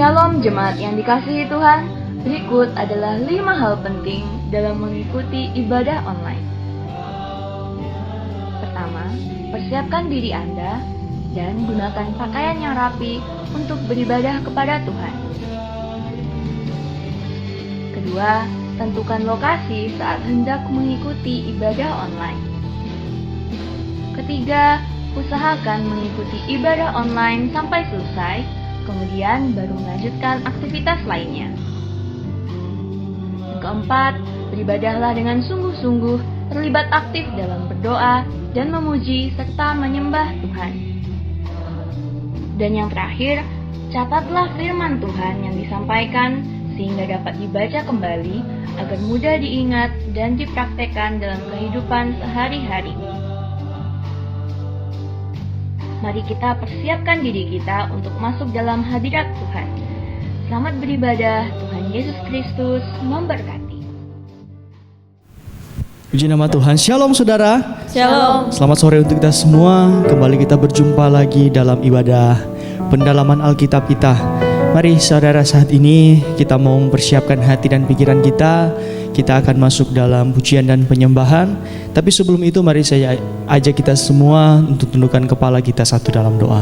Shalom jemaat yang dikasihi Tuhan, berikut adalah 5 hal penting dalam mengikuti ibadah online. Pertama, persiapkan diri Anda dan gunakan pakaian yang rapi untuk beribadah kepada Tuhan. Kedua, tentukan lokasi saat hendak mengikuti ibadah online. Ketiga, usahakan mengikuti ibadah online sampai selesai, kemudian baru melanjutkan aktivitas lainnya. Yang keempat, beribadahlah dengan sungguh-sungguh, terlibat aktif dalam berdoa dan memuji serta menyembah Tuhan. Dan yang terakhir, catatlah firman Tuhan yang disampaikan sehingga dapat dibaca kembali agar mudah diingat dan dipraktekkan dalam kehidupan sehari-hari. Mari kita persiapkan diri kita untuk masuk dalam hadirat Tuhan. Selamat beribadah, Tuhan Yesus Kristus memberkati. Puji nama Tuhan. Shalom saudara. Shalom. Selamat sore untuk kita semua. Kembali kita berjumpa lagi dalam ibadah pendalaman Alkitab kita. Mari saudara, saat ini kita mau mempersiapkan hati dan pikiran kita. Kita akan masuk dalam pujian dan penyembahan. Tapi sebelum itu mari saya ajak kita semua untuk tundukkan kepala kita satu dalam doa.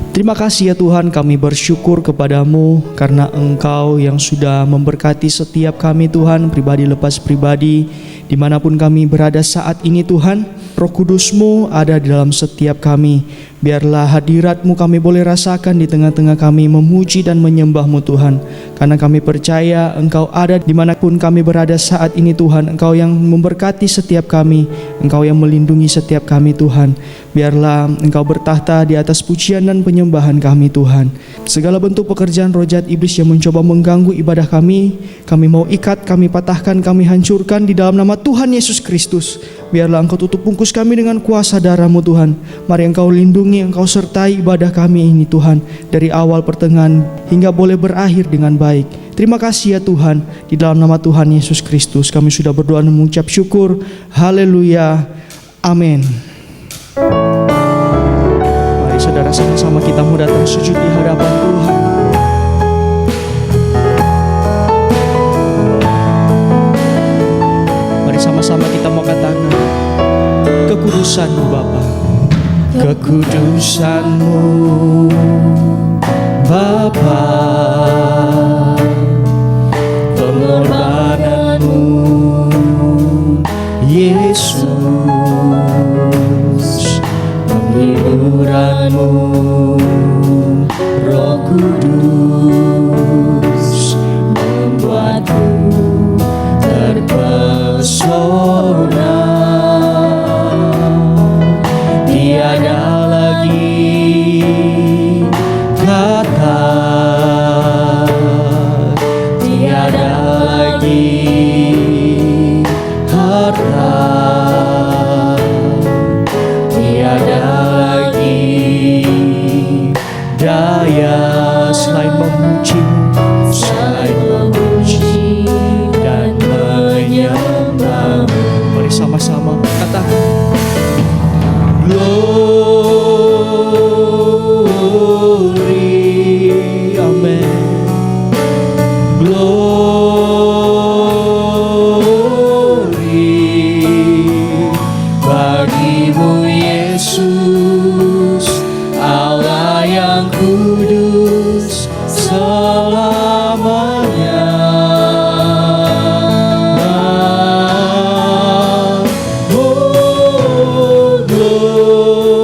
Terima kasih ya Tuhan, kami bersyukur kepadamu karena Engkau yang sudah memberkati setiap kami Tuhan, pribadi lepas pribadi, dimanapun kami berada saat ini Tuhan. Roh Kudus-Mu ada di dalam setiap kami. Biarlah hadirat-Mu kami boleh rasakan di tengah-tengah kami, memuji dan menyembah-Mu Tuhan. Karena kami percaya Engkau ada dimanapun kami berada saat ini Tuhan. Engkau yang memberkati setiap kami, Engkau yang melindungi setiap kami Tuhan. Biarlah Engkau bertahta di atas pujian dan penyembahan kami Tuhan. Segala bentuk pekerjaan roh jahat iblis yang mencoba mengganggu ibadah kami mau ikat, kami patahkan, kami hancurkan di dalam nama Tuhan Yesus Kristus. Biarlah Engkau tutup bungkus kami dengan kuasa darah-Mu Tuhan. Mari Engkau lindungi, Engkau sertai ibadah kami ini Tuhan, dari awal pertengahan hingga boleh berakhir dengan baik. Terima kasih ya Tuhan, di dalam nama Tuhan Yesus Kristus kami sudah berdoa dan mengucap syukur. Haleluya, amin. Mari saudara, sama-sama kita mau datang sujud di hadapan Tuhan. Mari sama-sama kita mau katakan, kekudusan-Mu Bapa, kekudusan-Mu Bapa, pengorbanan-Mu Yesus, penghiburan-Mu Roh Kudus, membuatku terpesona. Tiada lagi kata, tiada lagi harta, tiada lagi daya selain memuji, selain memuji dan menyembah. Mari sama-sama katakan, glory, amen. Glory bagimu Yesus, Allah yang kudus selamanya. Oh, glory,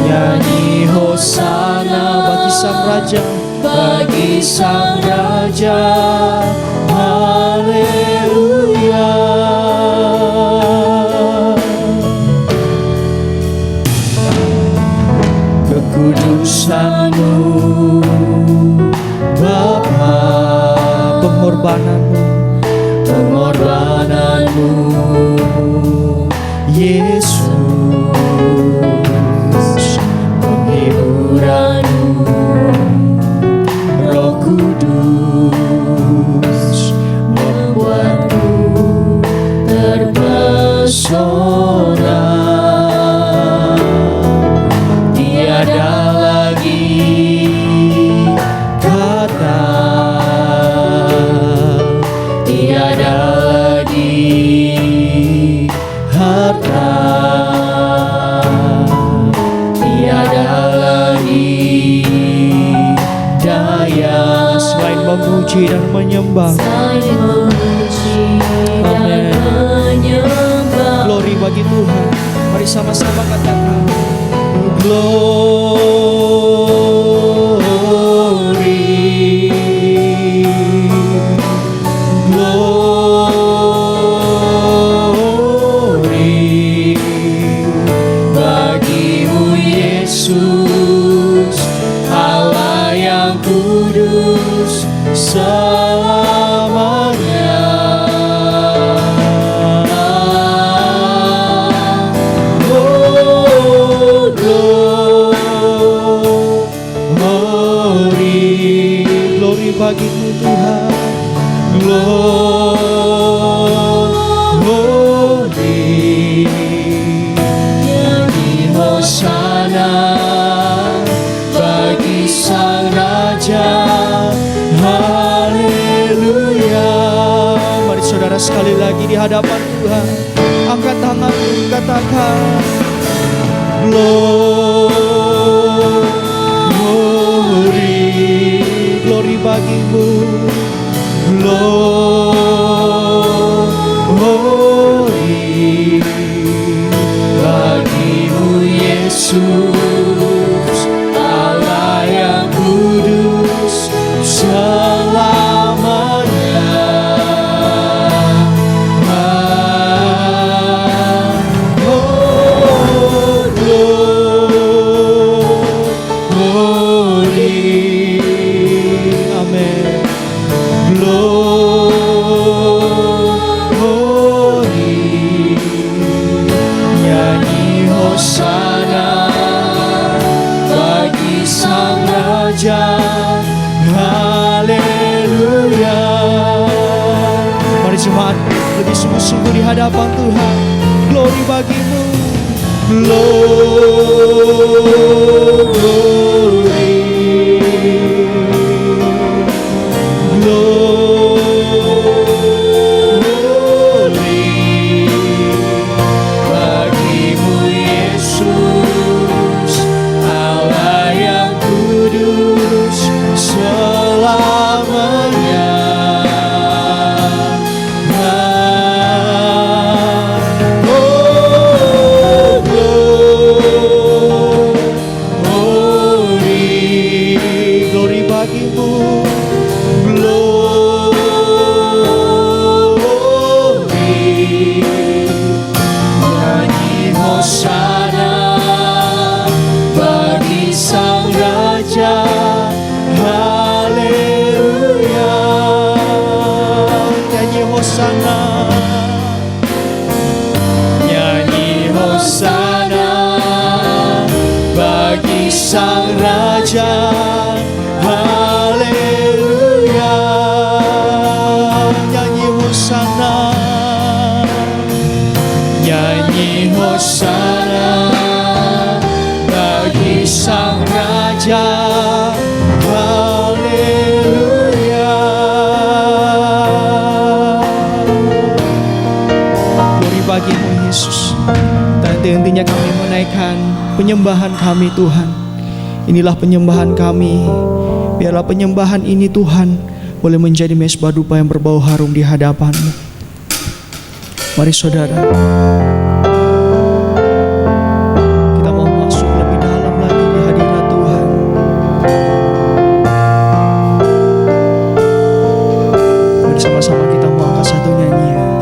nyanyi hosana bagi sang raja, bagi sang raja, haleluya. Kekudusan-Mu Bapa, pengorbanan-Mu terpesona. Tiada lagi kata, tiada lagi harta, tiada lagi daya selain memuji dan menyembah. Amin. Glory bagi Tuhan. Mari sama-sama katakan glory, glory bagimu Yesus, Allah yang kudus selamanya. Glory bagimu Tuhan, glory. Nyanyi hosana bagi Sang Raja, haleluya. Mari saudara sekali lagi di hadapan Tuhan, angkat tanganmu, katakan glory bagimu, glory bagimu Yesus, Allah yang kudus selamanya. Haleluya. Mari jemaat lebih sungguh-sungguh di hadapan Tuhan. Glory bagimu, glory bagimu Yesus, Allah yang kudus selamanya. Glory bagimu, glory. Nyanyi hosana bagi Sang Raja, haleluya. Nyanyi hosana, nyanyi hosana bagi Sang Raja, haleluya. Nyanyi hosana, nyanyi hosana bagi Sang Raja, haleluya. Glory bagimu Yesus. Dan henti-hentinya kami menaikkan penyembahan kami Tuhan. Inilah penyembahan kami. Biarlah penyembahan ini Tuhan boleh menjadi mezbah dupa yang berbau harum di hadapan-Mu. Mari saudara, kita mau masuk lebih dalam lagi di hadirat Tuhan. Mari sama-sama kita mau angkat satu nyanyian.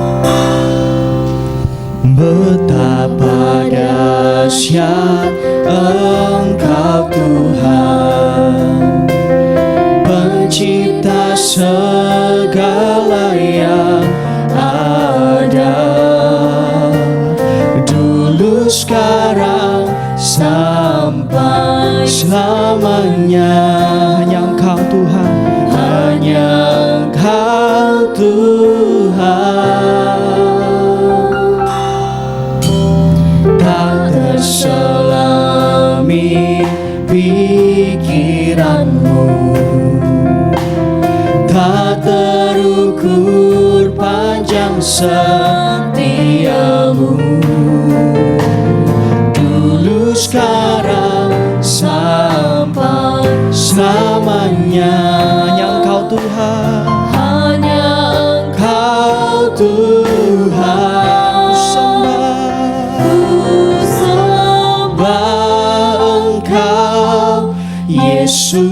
Betapa dahsyat Engkau Tuhan, pencipta segala yang ada, dulu sekarang sampai selamanya. Hanya Engkau Tuhan, hanya Engkau Tuhan. setiamu, dulu sekarang sampai selamanya. Hanya Engkau Tuhan, hanya Engkau Tuhan. Ku sembah Engkau Yesus,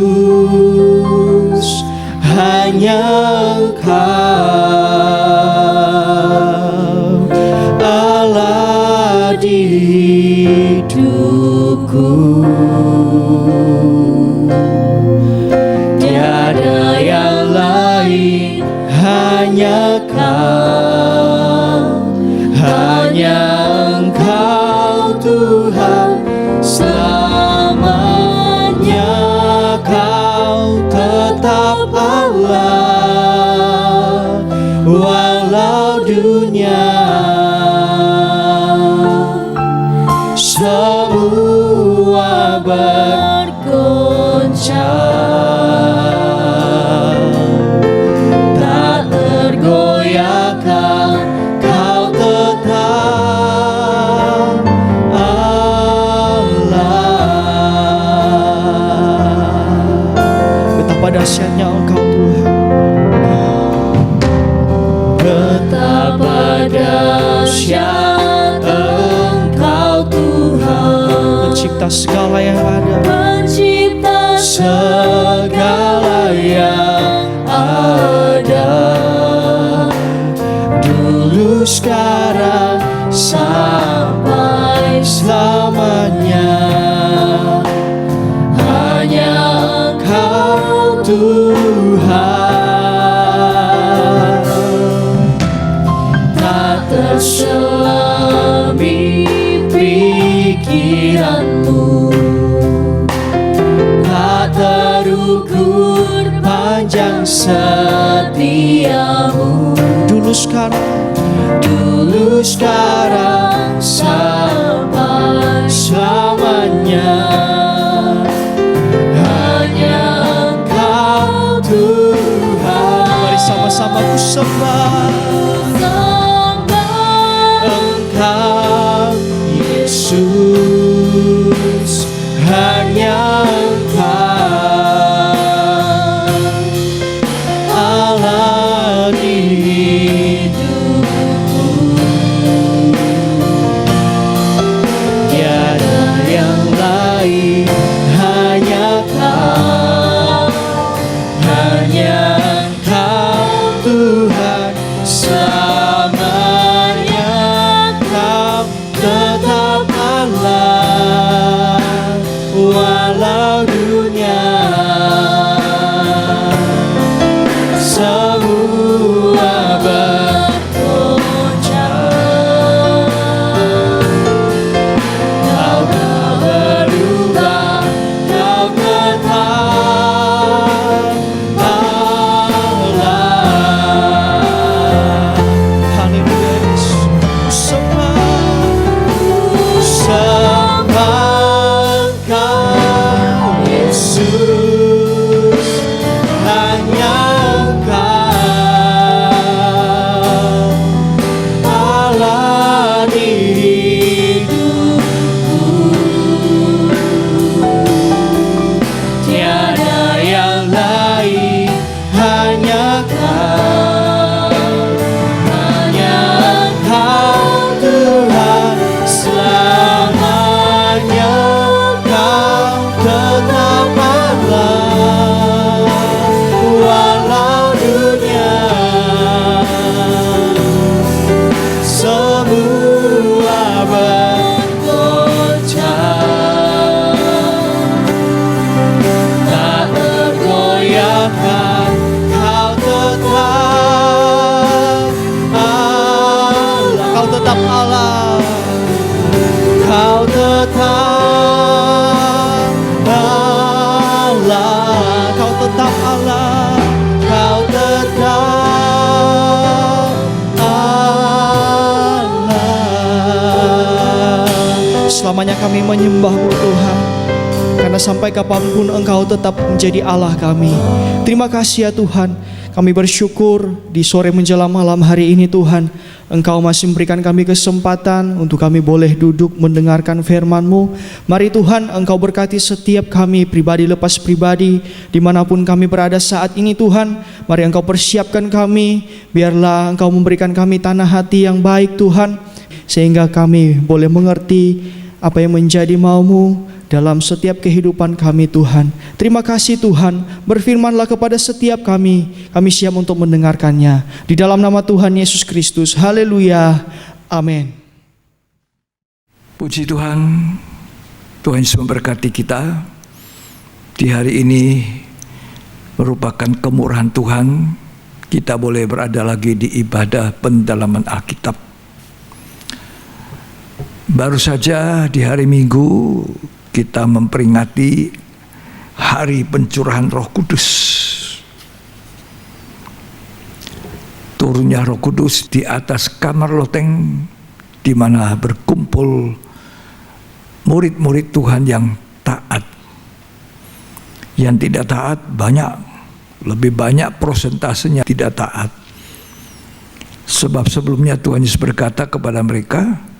hanya Engkau Allah di hidupku. Tiada yang lain, hanya Kau, hanya Engkau Tuhan. Selamanya Kau tetap Allah, walau dunia semua bergoncang, tak tergoyahkan, Kau tetap Allah. Betapa dahsyatnya Engkau Tuhan, betapa dahsyat Engkau Tuhan, pencipta segala yang ada, pencipta segala yang ada, dulu sekarang sampai selamanya. Hanya Engkau Tuhan, tak terselami pikiranmu, tak terukur panjang setiamu, dulu sekarang sampai selamanya. Hanya Engkau Tuhan. Mari sama-sama ku sembah Engkau Yesus, hanya Engkau Allah di hidupku. Tiada yang lain, hanya Kau, hanya Engkau Tuhan. Selamanya Kau tetap Allah, walau dunia semua bergoncang, Kau tak berubah, Kau tetap Allah. Haleluya Yesus, sembah Engkau Yesus, hanya Engkau Allah di hidupku. Tiada yang lain, hanya Kau, hanya Engkau Tuhan. Selamanya Kau tetap Allah, walau dunia semua bergoncang, tak tergoyahkan, Kau tetap Allah. Kau tetap Allah, Kau tetap Allah, Kau tetap Allah, Kau tetap Allah. Selamanya kami menyembah-Mu Tuhan, karena sampai kapanpun Engkau tetap menjadi Allah kami. Terima kasih ya Tuhan, kami bersyukur di sore menjelang malam hari ini Tuhan, Engkau masih memberikan kami kesempatan untuk kami boleh duduk mendengarkan firman-Mu. Mari Tuhan, Engkau berkati setiap kami pribadi lepas pribadi, dimanapun kami berada saat ini Tuhan. Mari Engkau persiapkan kami, biarlah Engkau memberikan kami tanah hati yang baik Tuhan, sehingga kami boleh mengerti apa yang menjadi mau-Mu dalam setiap kehidupan kami Tuhan. Terima kasih Tuhan, berfirmanlah kepada setiap kami siap untuk mendengarkannya. Di dalam nama Tuhan Yesus Kristus, haleluya, amin. Puji Tuhan, Tuhan Yesus memberkati kita. Di hari ini merupakan kemurahan Tuhan, kita boleh berada lagi di ibadah pendalaman Alkitab. Baru saja di hari Minggu kita memperingati hari pencurahan Roh Kudus. Turunnya Roh Kudus di atas kamar loteng, di mana berkumpul murid-murid Tuhan yang taat. Yang tidak taat banyak, lebih banyak prosentasenya tidak taat. Sebab sebelumnya Tuhan Yesus berkata kepada mereka,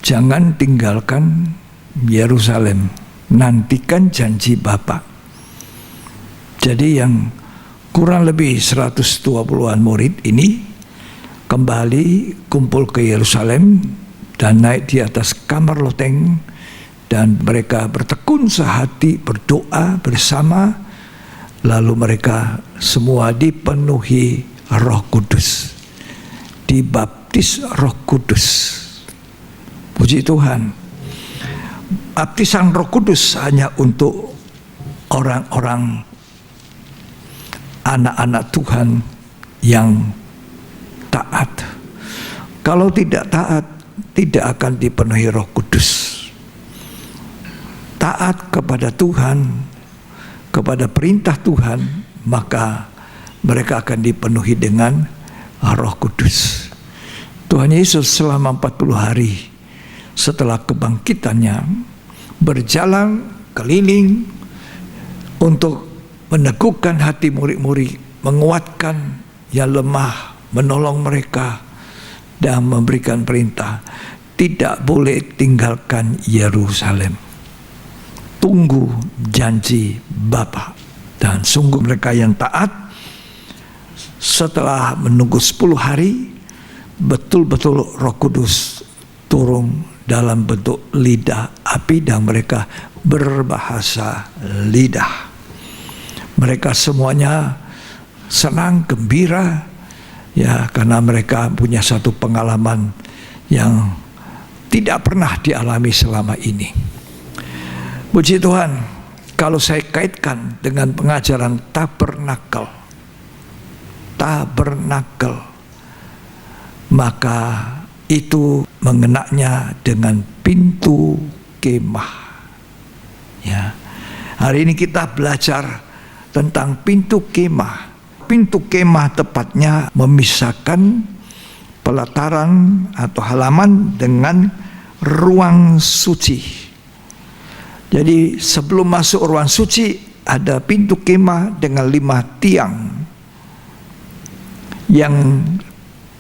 jangan tinggalkan Yerusalem, nantikan janji Bapa. Jadi yang kurang lebih 120-an murid ini kembali kumpul ke Yerusalem dan naik di atas kamar loteng, dan mereka bertekun sehati berdoa bersama, lalu mereka semua dipenuhi Roh Kudus, dibaptis Roh Kudus. Puji Tuhan. Baptisan Roh Kudus hanya untuk orang-orang anak-anak Tuhan yang taat. Kalau tidak taat, tidak akan dipenuhi Roh Kudus. Taat kepada Tuhan, kepada perintah Tuhan, maka mereka akan dipenuhi dengan Roh Kudus. Tuhan Yesus selama 40 hari setelah kebangkitannya berjalan keliling untuk meneguhkan hati murid-murid, menguatkan yang lemah, menolong mereka, dan memberikan perintah, tidak boleh tinggalkan Yerusalem. Tunggu janji Bapa. Dan sungguh mereka yang taat, setelah menunggu 10 hari, betul-betul Roh Kudus turun dalam bentuk lidah api dan mereka berbahasa lidah. Mereka semuanya senang, gembira, ya, karena mereka punya satu pengalaman yang tidak pernah dialami selama ini. Puji Tuhan, kalau saya kaitkan dengan pengajaran tabernakel, maka itu mengenaknya dengan pintu kemah. Ya. Hari ini kita belajar tentang pintu kemah. Pintu kemah tepatnya memisahkan pelataran atau halaman dengan ruang suci. Jadi sebelum masuk ruang suci ada pintu kemah dengan 5 tiang. Yang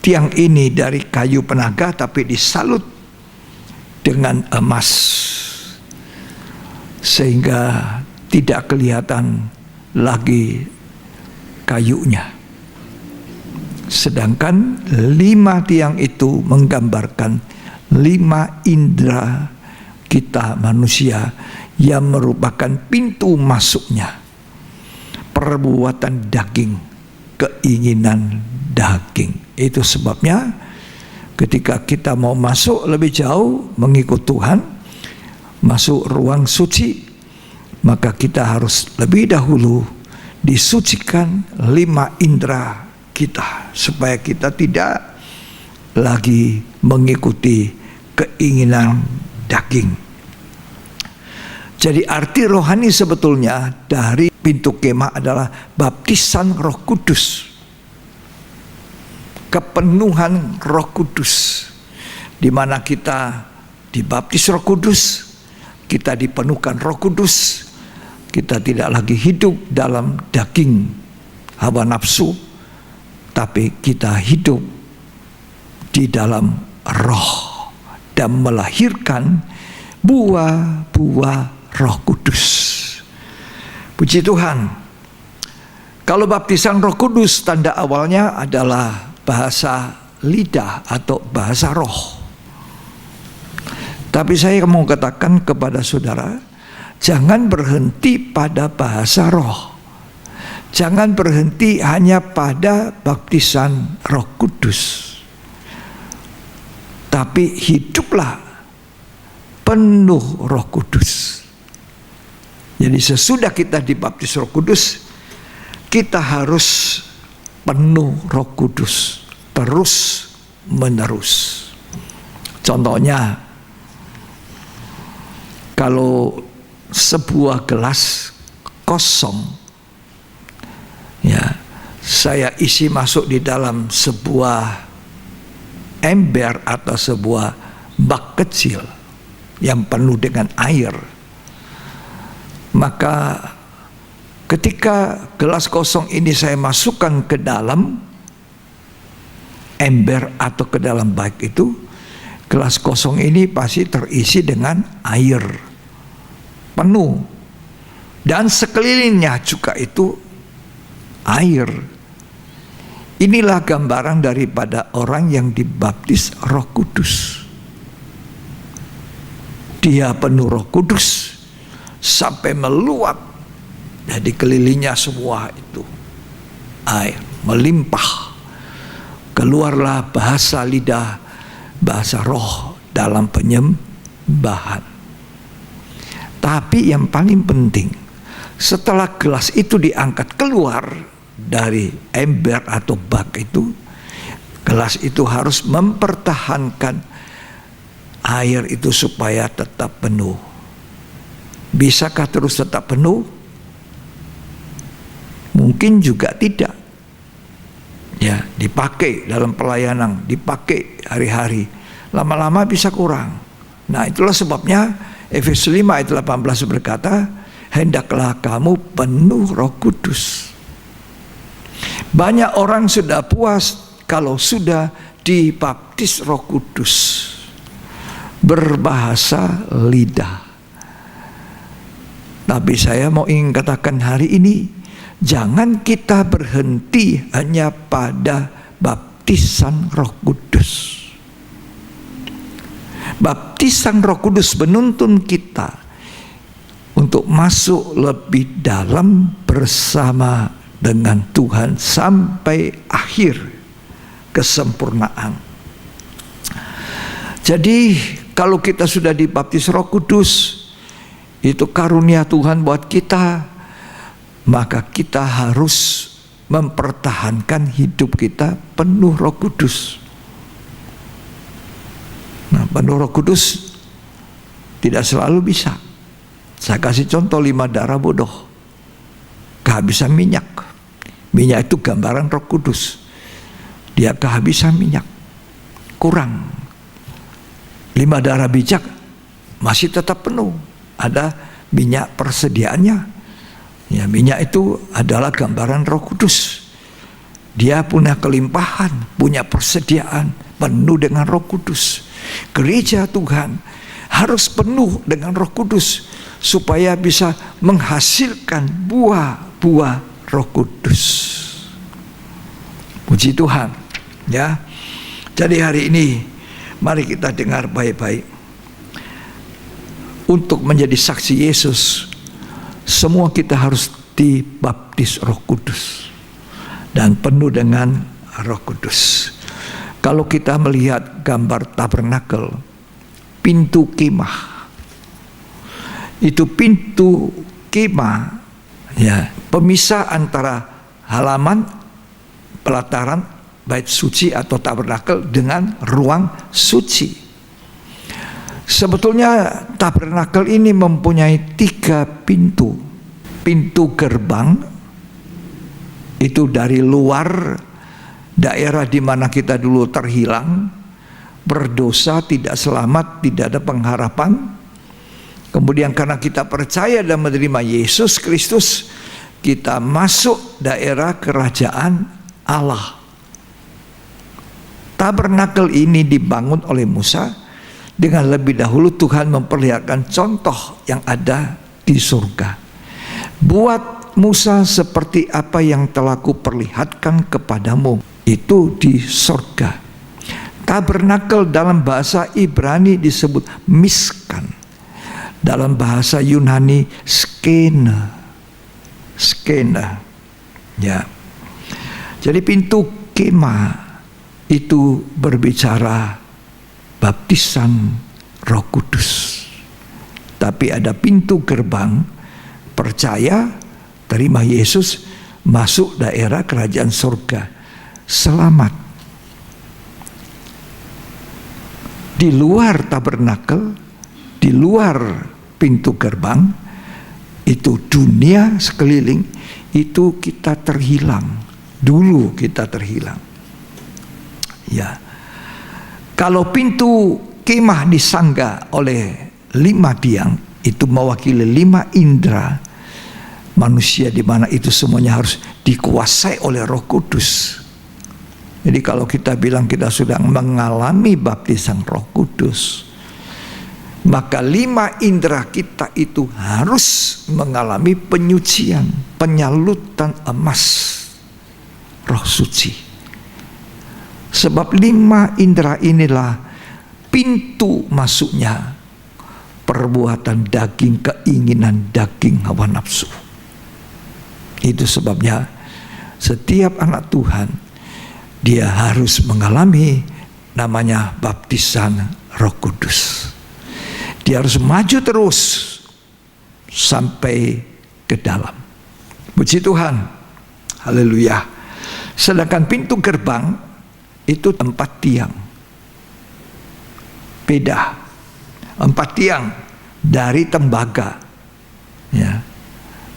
tiang ini dari kayu penaga tapi disalut dengan emas, sehingga tidak kelihatan lagi kayunya. Sedangkan 5 tiang itu menggambarkan 5 indera kita manusia yang merupakan pintu masuknya. Perbuatan daging, keinginan daging. Itu sebabnya ketika kita mau masuk lebih jauh mengikut Tuhan, masuk ruang suci, maka kita harus lebih dahulu disucikan 5 indera kita, supaya kita tidak lagi mengikuti keinginan daging. Jadi arti rohani sebetulnya dari pintu kemah adalah baptisan Roh Kudus, kepenuhan Roh Kudus, di mana kita dibaptis Roh Kudus, kita dipenuhkan Roh Kudus, kita tidak lagi hidup dalam daging hawa nafsu, tapi kita hidup di dalam roh dan melahirkan buah-buah Roh Kudus. Puji Tuhan. Kalau baptisan Roh Kudus, tanda awalnya adalah bahasa lidah atau bahasa roh. Tapi saya mau katakan kepada saudara, jangan berhenti pada bahasa roh. Jangan berhenti hanya pada baptisan Roh Kudus. Tapi hiduplah penuh Roh Kudus. Jadi sesudah kita dibaptis Roh Kudus, kita harus penuh Roh Kudus terus menerus. Contohnya, kalau sebuah gelas kosong, ya, saya isi masuk di dalam sebuah ember atau sebuah bak kecil yang penuh dengan air, maka ketika gelas kosong ini saya masukkan ke dalam ember atau ke dalam bak itu, gelas kosong ini pasti terisi dengan air penuh, dan sekelilingnya juga itu air. Inilah gambaran daripada orang yang dibaptis Roh Kudus. Dia penuh Roh Kudus sampai meluap, jadi kelilingnya semua itu air melimpah. Keluarlah bahasa lidah, bahasa roh dalam penyembahan. Tapi yang paling penting, setelah gelas itu diangkat keluar dari ember atau bak itu, gelas itu harus mempertahankan air itu supaya tetap penuh. Bisakah terus tetap penuh? Mungkin juga tidak. Ya, dipakai dalam pelayanan, dipakai hari-hari, lama-lama bisa kurang. Nah, itulah sebabnya Efesus 5 ayat 18 berkata, hendaklah kamu penuh Roh Kudus. Banyak orang sudah puas kalau sudah dibaptis Roh Kudus, berbahasa lidah. Tapi saya mau ingin katakan hari ini, jangan kita berhenti hanya pada baptisan Roh Kudus. Baptisan Roh Kudus menuntun kita untuk masuk lebih dalam bersama dengan Tuhan sampai akhir kesempurnaan. Jadi kalau kita sudah dibaptis Roh Kudus, itu karunia Tuhan buat kita, maka kita harus mempertahankan hidup kita penuh Roh Kudus. Nah, penuh Roh Kudus tidak selalu bisa. Saya kasih contoh 5 darah bodoh. Kehabisan minyak. Minyak itu gambaran Roh Kudus. Dia kehabisan minyak, kurang. 5 darah bijak masih tetap penuh. Ada minyak persediaannya. Ya, minyak itu adalah gambaran Roh Kudus. Dia punya kelimpahan, punya persediaan penuh dengan Roh Kudus. Gereja Tuhan harus penuh dengan Roh Kudus supaya bisa menghasilkan buah-buah Roh Kudus. Puji Tuhan, ya. Jadi hari ini mari kita dengar baik-baik. Untuk menjadi saksi Yesus, semua kita harus dibaptis Roh Kudus dan penuh dengan Roh Kudus. Kalau kita melihat gambar tabernakel, pintu kemah, itu pintu kemah, ya, pemisah antara halaman pelataran bait suci atau tabernakel dengan ruang suci. Sebetulnya tabernakel ini mempunyai 3 pintu. Pintu gerbang itu dari luar daerah di mana kita dulu terhilang, berdosa, tidak selamat, tidak ada pengharapan. Kemudian karena kita percaya dan menerima Yesus Kristus, kita masuk daerah kerajaan Allah. tabernakel ini dibangun oleh Musa, dengan lebih dahulu Tuhan memperlihatkan contoh yang ada di surga. Buat Musa seperti apa yang telah kuperlihatkan kepadamu, itu di surga. Tabernakel dalam bahasa Ibrani disebut miskan, dalam bahasa Yunani skena. Ya. Jadi pintu kemah itu berbicara baptisan Roh Kudus. Tapi ada pintu gerbang, percaya, terima Yesus, masuk daerah kerajaan surga, selamat. Di luar tabernakel, di luar pintu gerbang, itu dunia sekeliling, itu kita terhilang. Dulu kita terhilang. Ya. Kalau pintu kemah disangga oleh 5 tiang, itu mewakili 5 indera manusia, di mana itu semuanya harus dikuasai oleh Roh Kudus. Jadi kalau kita bilang kita sudah mengalami baptisan Roh Kudus, maka 5 indera kita itu harus mengalami penyucian, penyalutan emas Roh Suci. Sebab 5 indera inilah pintu masuknya perbuatan daging, keinginan daging, hawa nafsu. Itu sebabnya setiap anak Tuhan, dia harus mengalami namanya baptisan Roh Kudus. Dia harus maju terus sampai ke dalam. Puji Tuhan. Haleluya. Sedangkan pintu gerbang itu 4 tiang. Beda. 4 tiang dari tembaga. Ya.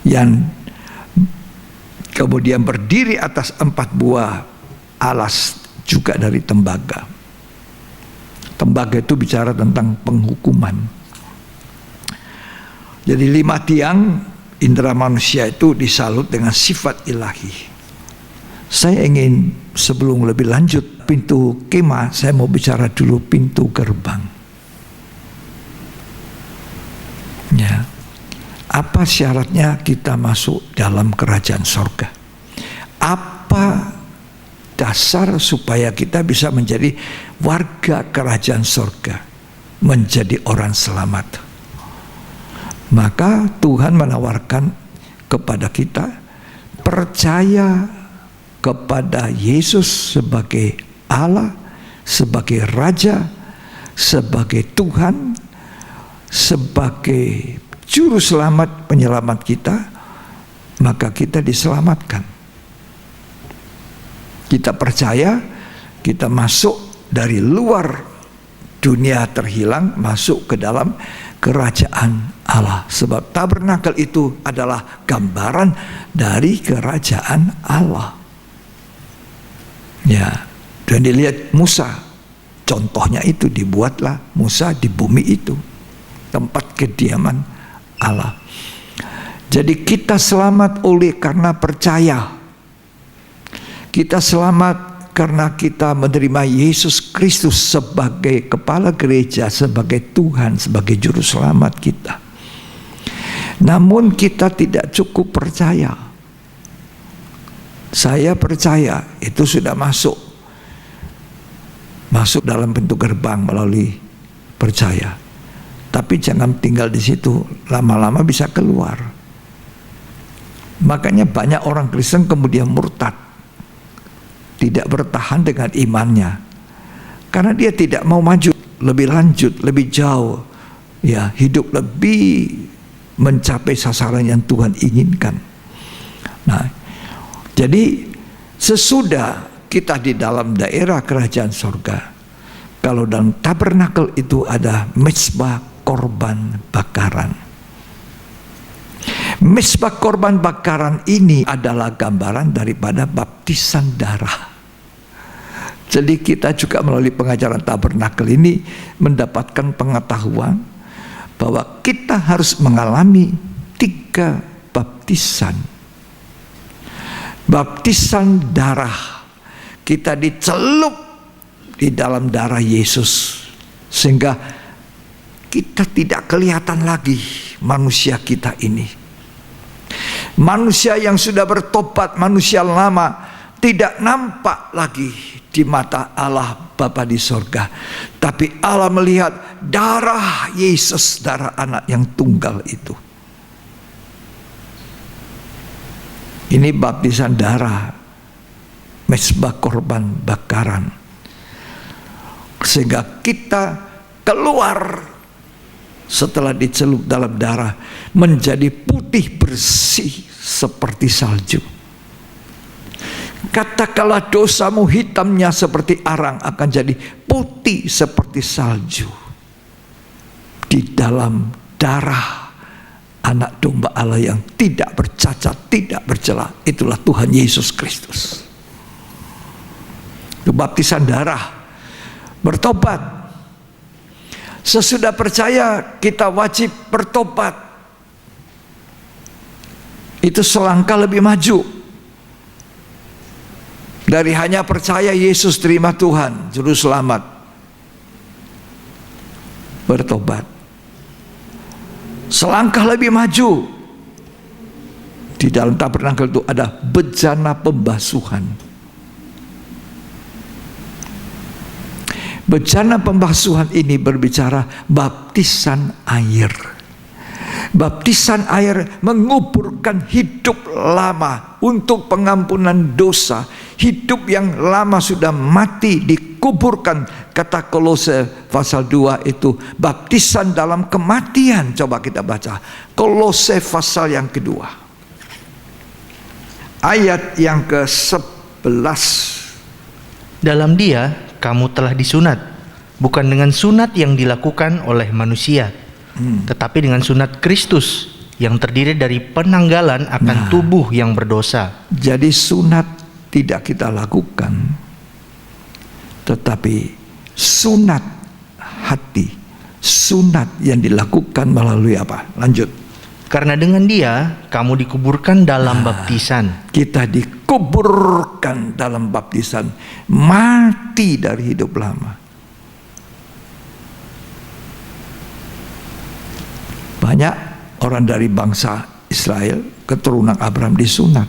Yang kemudian berdiri atas 4 buah alas juga dari tembaga. Tembaga itu bicara tentang penghukuman. Jadi 5 tiang indera manusia itu disalut dengan sifat ilahi. Saya ingin sebelum lebih lanjut pintu kemah, saya mau bicara dulu pintu gerbang. Ya. Apa syaratnya kita masuk dalam kerajaan sorga? Apa dasar supaya kita bisa menjadi warga kerajaan sorga, menjadi orang selamat? Maka Tuhan menawarkan kepada kita percaya kepada Yesus sebagai Allah, sebagai Raja, sebagai Tuhan, sebagai Juru Selamat, penyelamat kita, maka kita diselamatkan. Kita percaya, kita masuk dari luar dunia terhilang, masuk ke dalam kerajaan Allah. Sebab tabernakel itu adalah gambaran dari kerajaan Allah. Ya, dan dilihat Musa, contohnya itu dibuatlah Musa di bumi itu, tempat kediaman Allah. Jadi kita selamat oleh karena percaya. Kita selamat karena kita menerima Yesus Kristus sebagai kepala gereja, sebagai Tuhan, sebagai juru selamat kita. Namun kita tidak cukup percaya. Saya percaya itu sudah masuk dalam pintu gerbang melalui percaya. Tapi jangan tinggal di situ, lama-lama bisa keluar. Makanya banyak orang Kristen kemudian murtad, tidak bertahan dengan imannya, karena dia tidak mau maju lebih lanjut, lebih jauh, ya, hidup lebih mencapai sasaran yang Tuhan inginkan. Nah, jadi sesudah kita di dalam daerah kerajaan sorga, kalau dalam tabernakel itu ada mezbah korban bakaran. Mezbah korban bakaran ini adalah gambaran daripada baptisan darah. Jadi kita juga melalui pengajaran tabernakel ini mendapatkan pengetahuan bahwa kita harus mengalami 3 baptisan. Baptisan darah, kita dicelup di dalam darah Yesus, sehingga kita tidak kelihatan lagi manusia kita ini. Manusia yang sudah bertobat, manusia lama, tidak nampak lagi di mata Allah Bapa di sorga. Tapi Allah melihat darah Yesus, darah anak yang tunggal itu. Ini baptisan darah, mezbah korban bakaran, sehingga kita keluar setelah dicelup dalam darah menjadi putih bersih seperti salju. Katakanlah dosamu hitamnya seperti arang akan jadi putih seperti salju di dalam darah anak domba Allah yang tidak bercacat, tidak bercela. Itulah Tuhan Yesus Kristus. Itu baptisan darah. Bertobat. Sesudah percaya kita wajib bertobat. Itu selangkah lebih maju dari hanya percaya Yesus terima Tuhan juru selamat. Bertobat. Selangkah lebih maju. Di dalam tabernakel itu ada bejana pembasuhan. Bejana pembasuhan ini berbicara baptisan air. Baptisan air menguburkan hidup lama untuk pengampunan dosa. Hidup yang lama sudah mati dikuburkan. Kata Kolose pasal 2 itu baptisan dalam kematian. Coba kita baca Kolose pasal yang kedua, ayat yang ke-11. Dalam Dia kamu telah disunat, bukan dengan sunat yang dilakukan oleh manusia, tetapi dengan sunat Kristus yang terdiri dari penanggalan akan tubuh yang berdosa. Jadi sunat tidak kita lakukan, tetapi sunat hati, sunat yang dilakukan melalui apa? Lanjut. Karena dengan Dia kamu dikuburkan dalam baptisan. Kita dikuburkan dalam baptisan, mati dari hidup lama. Banyak orang dari bangsa Israel, keturunan Abraham disunat,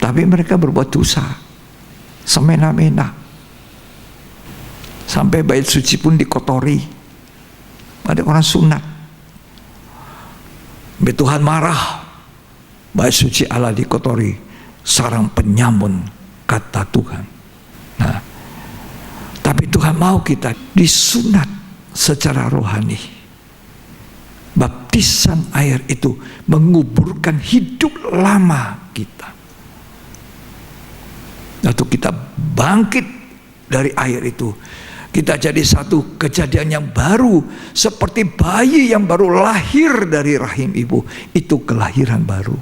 tapi mereka berbuat dosa, semena-mena, sampai bait suci pun dikotori. Ada orang sunat, Tuhan marah, bait suci Allah dikotori, sarang penyamun, kata Tuhan. Nah, tapi Tuhan mau kita disunat secara rohani. Baptisan air itu menguburkan hidup lama kita. Lalu kita bangkit dari air itu. Kita jadi satu kejadian yang baru. Seperti bayi yang baru lahir dari rahim ibu. Itu kelahiran baru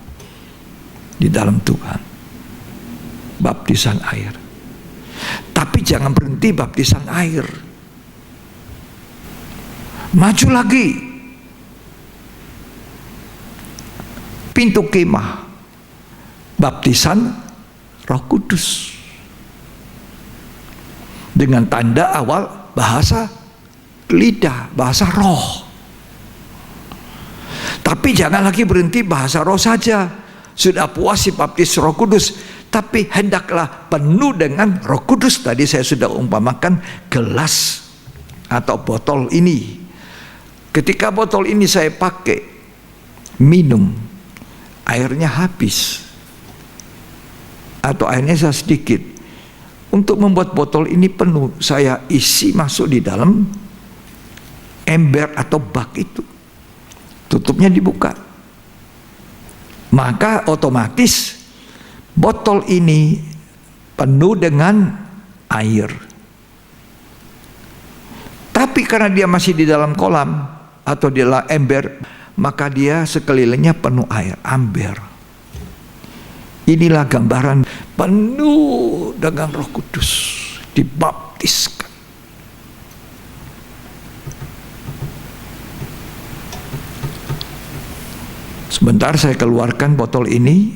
di dalam Tuhan. Baptisan air. Tapi jangan berhenti baptisan air. Maju lagi. Pintu kemah. Baptisan Roh Kudus. Dengan tanda awal bahasa lidah, bahasa roh. Tapi jangan lagi berhenti bahasa roh saja. Sudah puas dibaptis Roh Kudus, tapi hendaklah penuh dengan Roh Kudus. Tadi saya sudah umpamakan gelas atau botol ini. Ketika botol ini saya pakai minum, airnya habis atau airnya saya sedikit. Untuk membuat botol ini penuh, saya isi masuk di dalam ember atau bak itu. Tutupnya dibuka. Maka otomatis botol ini penuh dengan air. Tapi karena dia masih di dalam kolam atau di dalam ember, maka dia sekelilingnya penuh air, amber. Inilah gambaran penuh dengan Roh Kudus, dibaptiskan. Sebentar saya keluarkan botol ini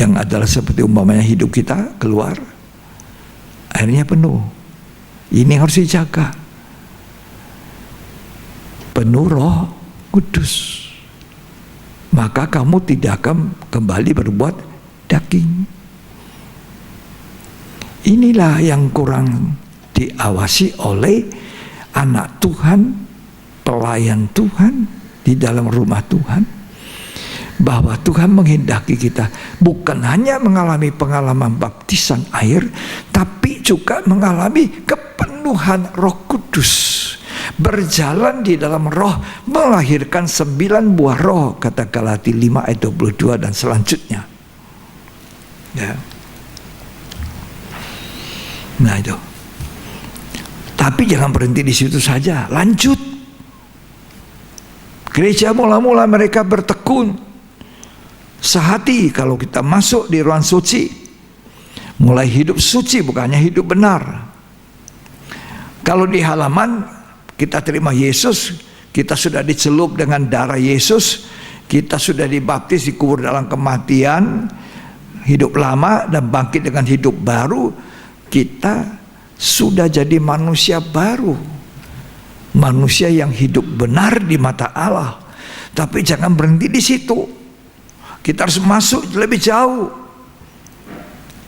yang adalah seperti umpamanya hidup kita keluar, airnya penuh. Ini harus dijaga. Penuh Roh Kudus, maka kamu tidak akan kembali berbuat daging. Inilah yang kurang diawasi oleh anak Tuhan, pelayan Tuhan di dalam rumah Tuhan, bahwa Tuhan menghendaki kita bukan hanya mengalami pengalaman baptisan air, tapi juga mengalami kepenuhan Roh Kudus, berjalan di dalam Roh, melahirkan 9 buah roh, kata Galatia 5 ayat 22 dan selanjutnya. Ya. Nah itu. Tapi jangan berhenti di situ saja, lanjut. Gereja mula-mula mereka bertekun sehati. Kalau kita masuk di ruang suci, mulai hidup suci, bukannya hidup benar. Kalau di halaman kita terima Yesus, kita sudah dicelup dengan darah Yesus, kita sudah dibaptis, dikubur dalam kematian, hidup lama dan bangkit dengan hidup baru, kita sudah jadi manusia baru, manusia yang hidup benar di mata Allah. Tapi jangan berhenti di situ, kita harus masuk lebih jauh.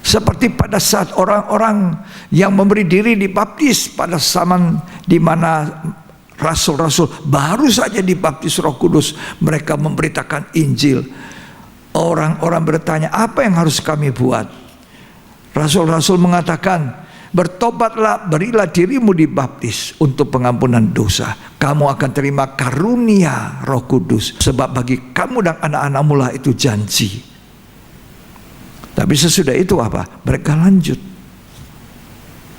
Seperti pada saat orang-orang yang memberi diri dibaptis pada zaman di mana rasul-rasul baru saja dibaptis Roh Kudus, mereka memberitakan Injil. Orang-orang bertanya, apa yang harus kami buat? Rasul-rasul mengatakan, bertobatlah, berilah dirimu dibaptis untuk pengampunan dosa. Kamu akan terima karunia Roh Kudus, sebab bagi kamu dan anak-anakmu lah itu janji. Tapi sesudah itu apa? Mereka lanjut.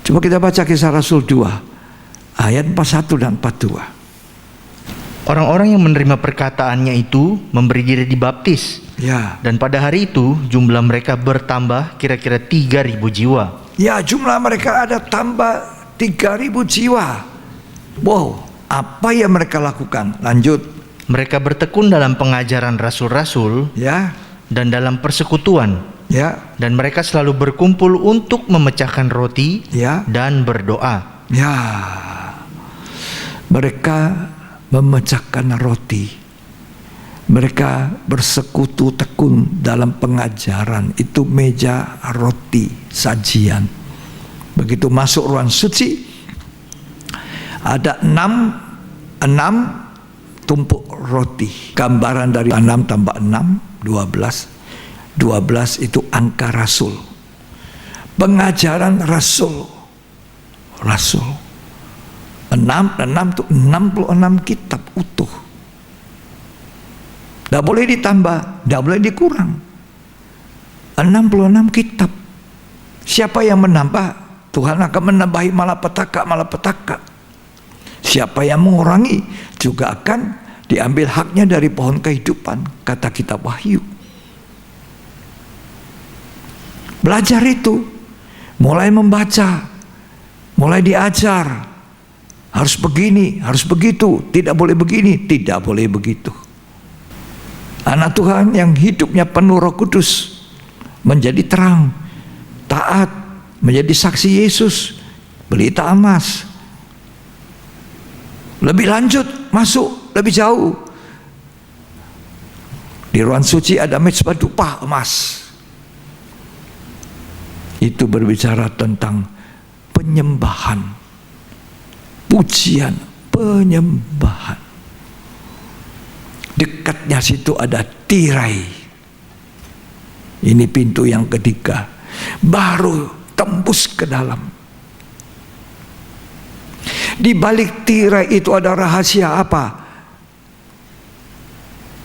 Coba kita baca Kisah Rasul 2 ayat 41 dan 42. Orang-orang yang menerima perkataannya itu memberi diri dibaptis. Ya. Dan pada hari itu jumlah mereka bertambah kira-kira 3.000 jiwa. Ya, jumlah mereka ada tambah 3.000 jiwa. Wow, apa yang mereka lakukan? Lanjut. Mereka bertekun dalam pengajaran rasul-rasul, Ya. dan dalam persekutuan. Ya. Dan mereka selalu berkumpul untuk memecahkan roti, Ya. dan berdoa. Ya. Mereka memecahkan roti. Mereka bersekutu tekun dalam pengajaran. Itu meja roti, sajian. Begitu masuk ruang suci, ada 6 tumpuk roti. Gambaran dari 6 tambah 6, 12. 12 itu angka rasul. Pengajaran rasul. 6 itu 66 kitab utuh. Tidak boleh ditambah, tidak boleh dikurang. 66 kitab. Siapa yang menambah, Tuhan akan menambahi malapetaka. Siapa yang mengurangi, juga akan diambil haknya dari pohon kehidupan, kata kitab Wahyu. Belajar itu, mulai membaca, mulai diajar. Harus begini, harus begitu, tidak boleh begini, tidak boleh begitu. Anak Tuhan yang hidupnya penuh Roh Kudus menjadi terang, taat, menjadi saksi Yesus, pelita emas. Lebih lanjut, masuk lebih jauh. Di ruang suci ada mezbah dupa emas. Itu berbicara tentang penyembahan, pujian, penyembahan. Dekatnya situ ada tirai. Ini pintu yang ketiga. Baru tembus ke dalam. Di balik tirai itu ada rahasia apa?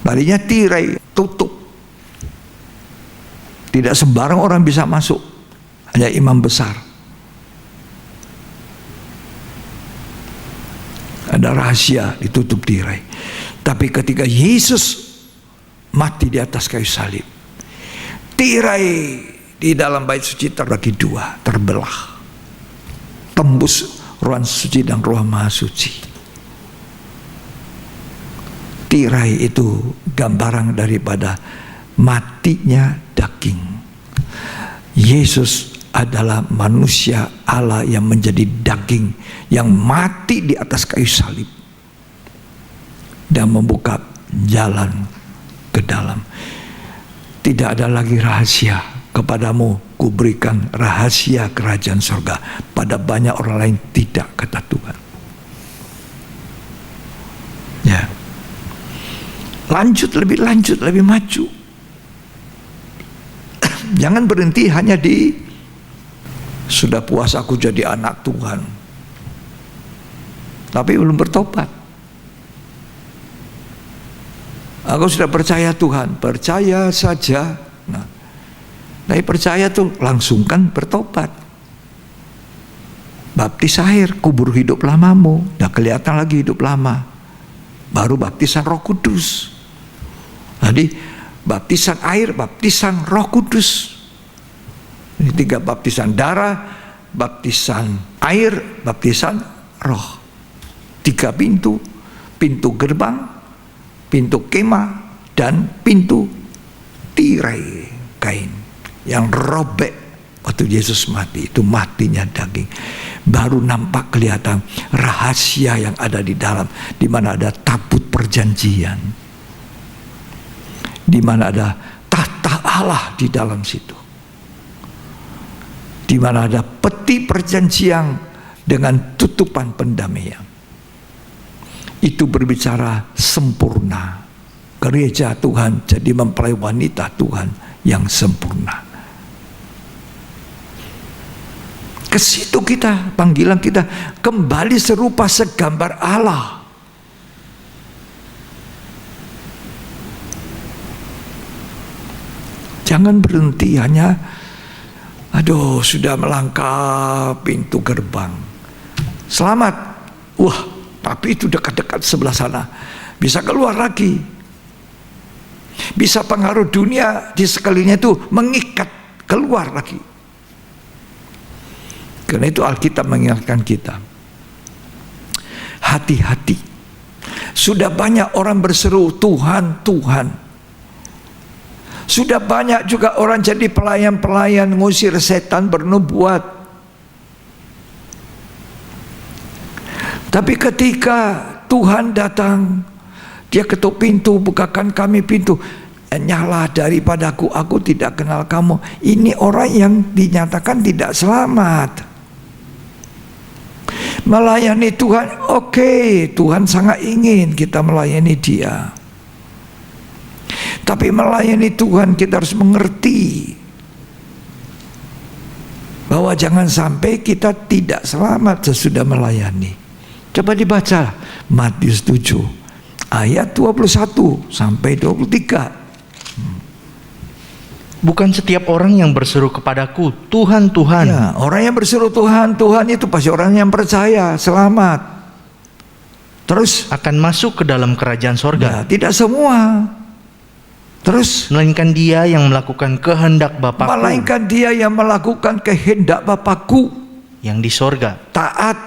Baliknya tirai tutup. Tidak sembarang orang bisa masuk. Hanya imam besar. Ada rahasia, ditutup tirai. Tapi ketika Yesus mati di atas kayu salib, tirai di dalam bait suci terbagi dua, terbelah, tembus ruang suci dan ruang maha suci. Tirai itu gambaran daripada matinya daging. Yesus adalah manusia Allah yang menjadi daging, yang mati di atas kayu salib dan membuka jalan ke dalam. Tidak ada lagi rahasia. Kepadamu kuberikan rahasia kerajaan surga. Pada banyak orang lain tidak, kata Tuhan. Ya. Lanjut, lebih maju. Jangan berhenti hanya di sudah puas aku jadi anak Tuhan, tapi belum bertobat. Aku sudah percaya Tuhan, percaya saja. Nah, dari percaya tuh langsungkan bertobat. Baptis air, kubur hidup lamamu, udah kelihatan lagi hidup lama. Baru baptisan Roh Kudus. Jadi baptisan air, baptisan Roh Kudus. Ini 3 baptisan: darah, baptisan air, baptisan roh. 3 pintu: pintu gerbang, pintu kemah, dan pintu tirai kain yang robek waktu Yesus mati. Itu matinya daging. Baru nampak kelihatan rahasia yang ada di dalam, di mana ada tabut perjanjian, di mana ada tahta Allah di dalam situ, di mana ada peti perjanjian dengan tutupan pendamaian. Itu berbicara sempurna. Gereja Tuhan jadi mempelai wanita Tuhan yang sempurna. Ke situ kita, panggilan kita kembali serupa segambar Allah. Jangan berhenti hanya aduh sudah melangkah pintu gerbang, selamat, wah tapi itu dekat-dekat sebelah sana, bisa keluar lagi, bisa pengaruh dunia di sekelilingnya itu mengikat keluar lagi. Karena itu Alkitab mengingatkan kita, hati-hati. Sudah banyak orang berseru Tuhan, Tuhan. Sudah banyak juga orang jadi pelayan-pelayan, ngusir setan, bernubuat. Tapi ketika Tuhan datang, Dia ketuk pintu, bukakan kami pintu. Nyala daripadaku, aku tidak kenal kamu. Ini orang yang dinyatakan tidak selamat. Melayani Tuhan, oke, Tuhan sangat ingin kita melayani Dia. Tapi melayani Tuhan kita harus mengerti bahwa jangan sampai kita tidak selamat sesudah melayani. Coba dibaca Matius 7 ayat 21 sampai 23. Bukan setiap orang yang berseru kepadaku, Tuhan, Tuhan. Ya, orang yang berseru Tuhan, Tuhan itu pasti orang yang percaya, selamat. Terus akan masuk ke dalam kerajaan sorga. Ya, tidak semua. Terus Melainkan dia yang melakukan kehendak Bapakku melainkan dia yang melakukan kehendak Bapakku yang di sorga. taat,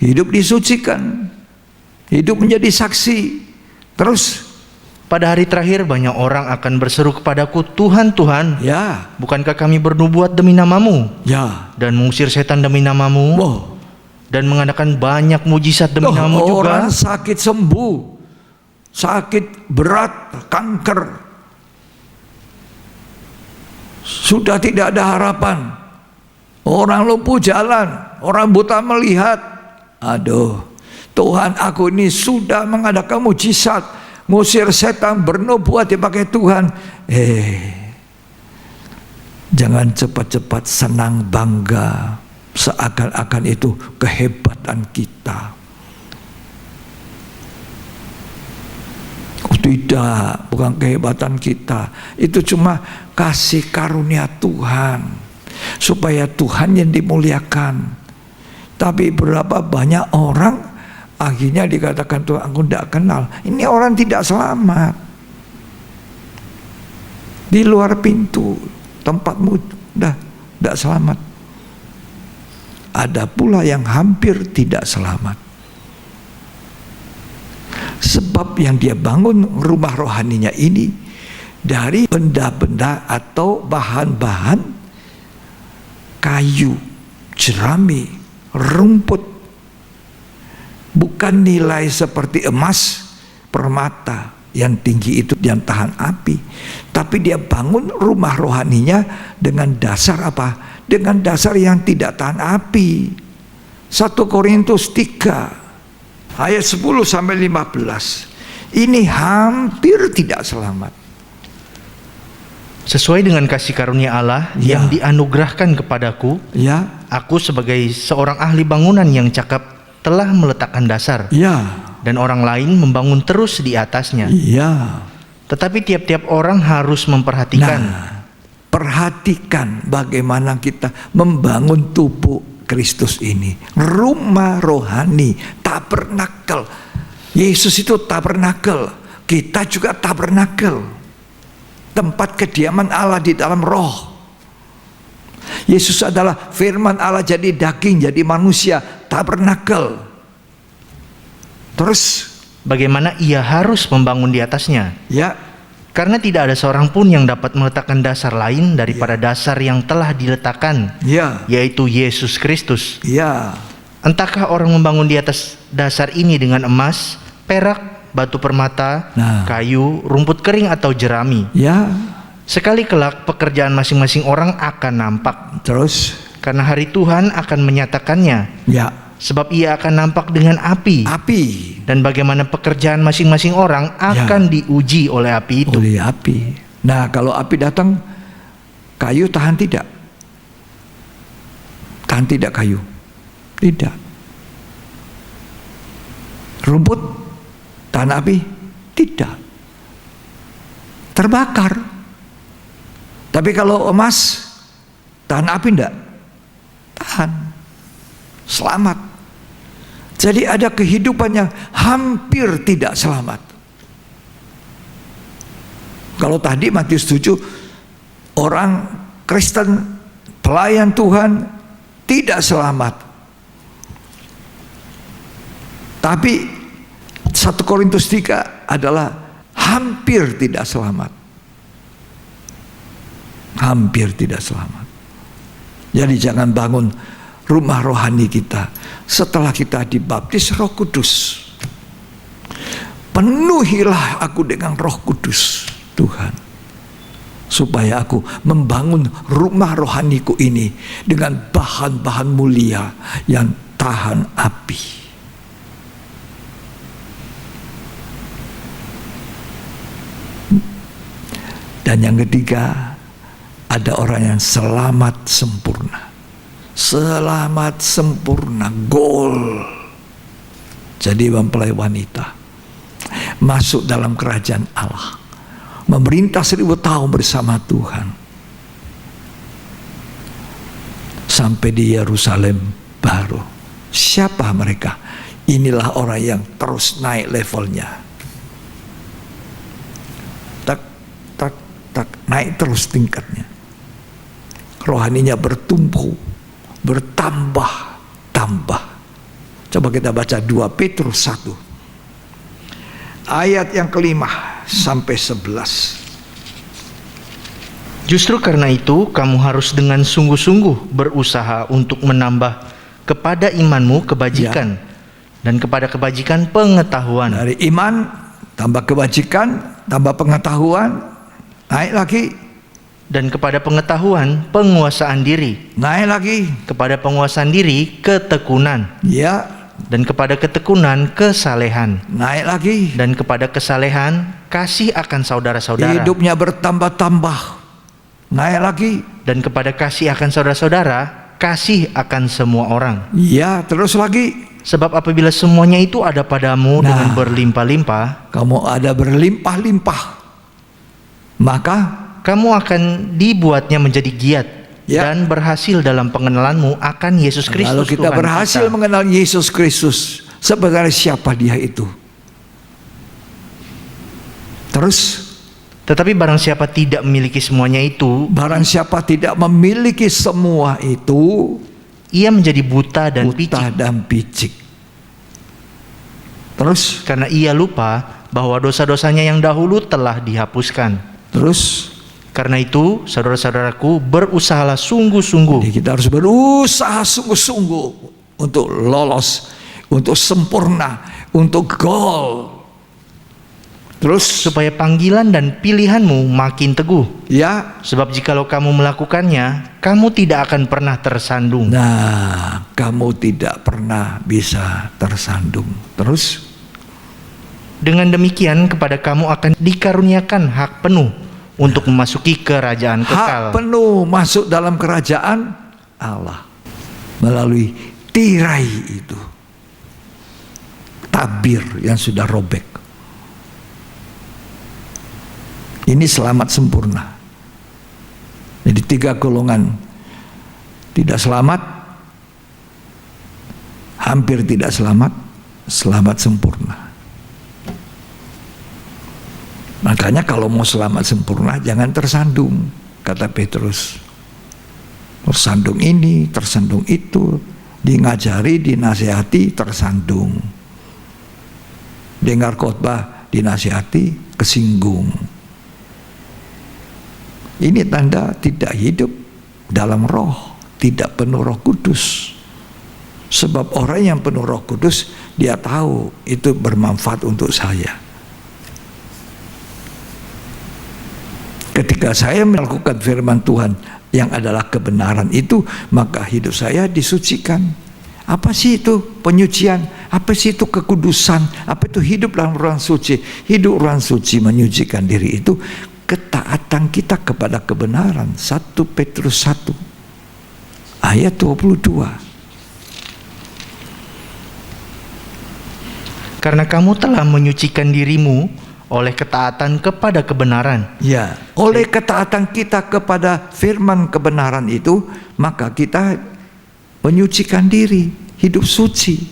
hidup disucikan, hidup menjadi saksi. Terus Pada hari terakhir banyak orang akan berseru kepadaku, Tuhan, Tuhan, ya, bukankah kami bernubuat demi namamu ya, dan mengusir setan demi namamu wow. dan mengadakan banyak mujizat demi namamu juga? Orang sakit sembuh, sakit berat, kanker, sudah tidak ada harapan. Orang lumpuh jalan, orang buta melihat. Aduh, Tuhan, aku ini sudah mengadakan mujizat, ngusir setan, bernubuat dipakai Tuhan. Jangan cepat-cepat senang bangga seakan-akan itu kehebatan kita. Tidak, bukan kehebatan kita. Itu cuma kasih karunia Tuhan, supaya Tuhan yang dimuliakan. Tapi berapa banyak orang akhirnya dikatakan Tuhan, aku tidak kenal. Ini orang tidak selamat. Di luar pintu tempatmu dah tidak selamat. Ada pula yang hampir tidak selamat. Sebab yang dia bangun rumah rohaninya ini dari benda-benda atau bahan-bahan kayu, jerami, rumput. Bukan nilai seperti emas, permata yang tinggi itu yang tahan api. Tapi dia bangun rumah rohaninya dengan dasar apa? Dengan dasar yang tidak tahan api. 1 Korintus 3 ayat 10 sampai 15. Ini hampir tidak selamat. Sesuai dengan kasih karunia Allah yang dianugerahkan kepadaku, Ya, aku sebagai seorang ahli bangunan yang cakap telah meletakkan dasar, ya, dan orang lain membangun terus di atasnya. ya. Tetapi tiap-tiap orang harus memperhatikan. Nah, perhatikan bagaimana kita membangun tubuh Kristus ini. Rumah rohani, tabernakel. Yesus itu tabernakel, kita juga tabernakel. Tempat kediaman Allah di dalam roh. Yesus adalah firman Allah jadi daging, jadi manusia, tabernakel. Terus Bagaimana ia harus membangun di atasnya? ya, Karena tidak ada seorang pun yang dapat meletakkan dasar lain daripada dasar yang telah diletakkan, ya, yaitu Yesus Kristus. ya, Entahkah orang membangun di atas dasar ini dengan emas, perak, batu permata, Nah. kayu, rumput kering atau jerami. ya. Sekali kelak pekerjaan masing-masing orang akan nampak, Terus karena hari Tuhan akan menyatakannya. ya, Sebab ia akan nampak dengan api, api. dan bagaimana pekerjaan masing-masing orang akan diuji oleh api itu. Oleh api. Nah, kalau api datang, kayu tahan tidak? Tahan tidak kayu? Tidak. Rumput tahan api? Tidak. Terbakar. Tapi kalau emas tahan api enggak? Tahan. Selamat. Jadi ada kehidupan yang hampir tidak selamat. Kalau tadi Matius 7, orang Kristen, pelayan Tuhan tidak selamat. Tapi 1 Korintus 3 adalah hampir tidak selamat. Hampir tidak selamat. Jadi jangan bangun rumah rohani kita setelah kita dibaptis Roh Kudus. Penuhilah aku dengan Roh Kudus, Tuhan, supaya aku membangun rumah rohaniku ini dengan bahan-bahan mulia yang tahan api. Dan yang ketiga, ada orang yang selamat sempurna. Selamat sempurna, goal. Jadi mempelai wanita masuk dalam kerajaan Allah, memerintah 1000 tahun bersama Tuhan, sampai di Yerusalem baru. Siapa mereka? Inilah orang yang terus naik levelnya, tak tak tak, naik terus tingkatnya. Rohaninya bertumbuh, bertambah-tambah. Coba kita baca 2 Petrus 1 ayat yang kelima sampai 11. Justru karena itu kamu harus dengan sungguh-sungguh berusaha untuk menambah kepada imanmu kebajikan, dan kepada kebajikan pengetahuan, Dari iman tambah kebajikan, tambah pengetahuan, naik lagi, dan kepada pengetahuan penguasaan diri, naik lagi, kepada penguasaan diri ketekunan, ya, dan kepada ketekunan kesalehan, naik lagi. dan kepada kesalehan kasih akan saudara-saudara, Hidupnya bertambah-tambah, naik lagi, dan kepada kasih akan saudara-saudara kasih akan semua orang. ya, terus lagi. Sebab apabila semuanya itu ada padamu dengan Nah. berlimpah-limpah, Kamu ada berlimpah-limpah, maka kamu akan dibuatnya menjadi giat, Ya. dan berhasil dalam pengenalanmu akan Yesus Kristus. kalau kita Tuhan berhasil kita. mengenal Yesus Kristus, sebenarnya siapa dia itu? Terus, Tetapi barang siapa tidak memiliki semuanya itu, barang siapa tidak memiliki semua itu, ia menjadi buta dan buta picik, dan picik. Terus, karena ia lupa bahwa dosa-dosanya yang dahulu telah dihapuskan. terus, Karena itu, saudara-saudaraku, berusahalah sungguh-sungguh Jadi kita harus berusaha sungguh-sungguh untuk lolos, untuk sempurna, untuk goal. Terus supaya panggilan dan pilihanmu makin teguh. ya, Sebab jikalau kamu melakukannya, kamu tidak akan pernah tersandung. nah kamu tidak pernah bisa tersandung. Terus Dengan demikian kepada kamu akan dikaruniakan hak penuh untuk memasuki kerajaan kekal. hak penuh masuk dalam kerajaan Allah melalui tirai itu, tabir yang sudah robek. Ini selamat sempurna. Jadi 3 golongan: tidak selamat, hampir tidak selamat, selamat sempurna. Makanya kalau mau selamat sempurna jangan tersandung, kata Petrus. Tersandung ini, tersandung itu, ngajari, dinasihati, tersandung. Dengar khotbah, dinasihati, kesinggung. Ini tanda tidak hidup dalam roh, tidak penuh Roh Kudus. Sebab orang yang penuh Roh Kudus, dia tahu itu bermanfaat untuk saya. Ketika saya melakukan firman Tuhan yang adalah kebenaran itu, maka hidup saya disucikan. Apa sih itu penyucian? Apa sih itu kekudusan? Apa itu hidup dalam ruang suci? Hidup ruang suci menyucikan diri itu ketaatan kita kepada kebenaran. 1 Petrus 1 ayat 22. Karena kamu telah menyucikan dirimu oleh ketaatan kepada kebenaran. Ya, oleh ketaatan kita kepada firman kebenaran itu, maka kita menyucikan diri, hidup suci.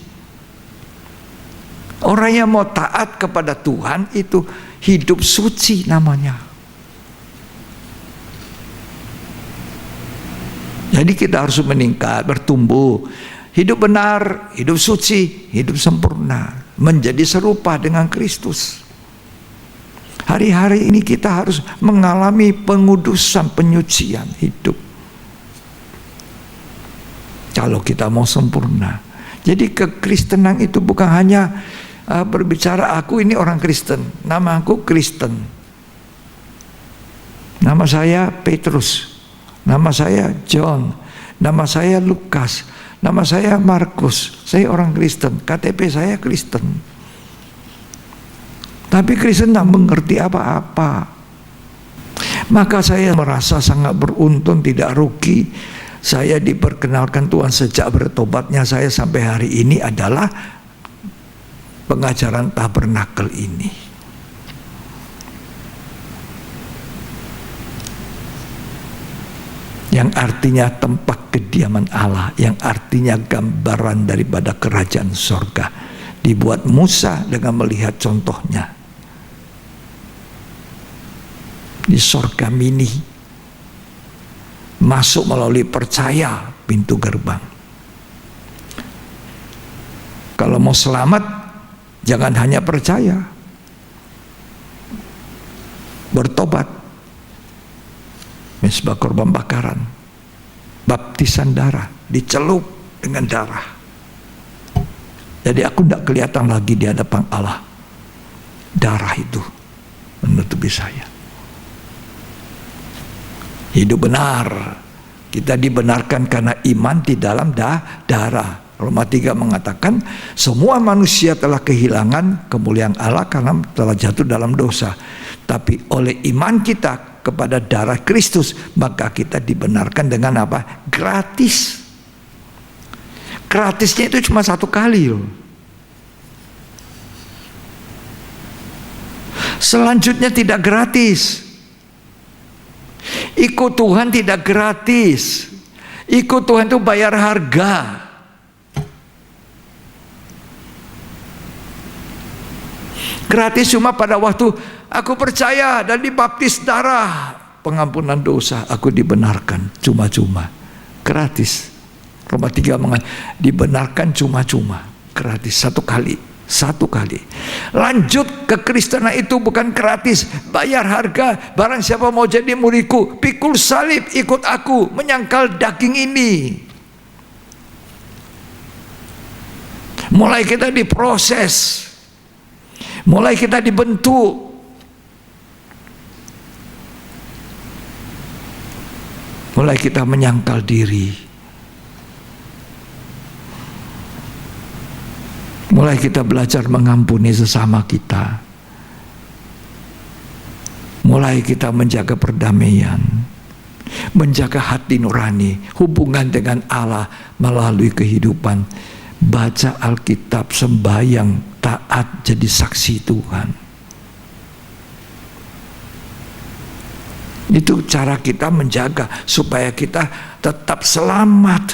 Orang yang mau taat kepada Tuhan itu hidup suci namanya. Jadi kita harus meningkat, bertumbuh, hidup benar, hidup suci, hidup sempurna, menjadi serupa dengan Kristus. Hari-hari ini kita harus mengalami pengudusan, penyucian hidup. Kalau kita mau sempurna. Jadi kekristenan itu bukan hanya berbicara aku ini orang Kristen, nama aku Kristen. Nama saya Petrus, nama saya John, nama saya Lukas, nama saya Markus. Saya orang Kristen, KTP saya Kristen. Tapi Kristen tidak mengerti apa-apa. Maka saya merasa sangat beruntung, tidak rugi. Saya diperkenalkan Tuhan sejak bertobatnya saya sampai hari ini adalah pengajaran tabernakel ini. Yang artinya tempat kediaman Allah, yang artinya gambaran daripada kerajaan sorga. Dibuat Musa dengan melihat contohnya. Di sorga mini, masuk melalui percaya pintu gerbang. Kalau mau selamat, jangan hanya percaya, bertobat, mezbah korban bakaran, baptisan darah, dicelup dengan darah. Jadi aku tidak kelihatan lagi di hadapan Allah. Darah itu menutupi saya. Hidup benar. Kita dibenarkan karena iman di dalam darah. Roma 3 mengatakan semua manusia telah kehilangan kemuliaan Allah karena telah jatuh dalam dosa. Tapi oleh iman kita kepada darah Kristus, maka kita dibenarkan dengan apa? Gratis. Gratisnya itu cuma 1 kali loh. Selanjutnya tidak gratis. Ikut Tuhan tidak gratis. Ikut Tuhan itu bayar harga. Gratis cuma pada waktu aku percaya dan dibaptis darah pengampunan dosa, aku dibenarkan cuma-cuma. Gratis. Roma 3 mengatakan dibenarkan cuma-cuma, gratis, 1 kali Satu kali. Lanjut, kekristenan itu bukan gratis, bayar harga. Barang siapa mau jadi muridku, pikul salib, ikut aku, menyangkal daging ini. Mulai kita diproses, mulai kita dibentuk. Mulai kita menyangkal diri. Mulai kita belajar mengampuni sesama kita. Mulai kita menjaga perdamaian, menjaga hati nurani, hubungan dengan Allah melalui kehidupan. Baca Alkitab, sembahyang, taat, jadi saksi Tuhan. Itu cara kita menjaga supaya kita tetap selamat.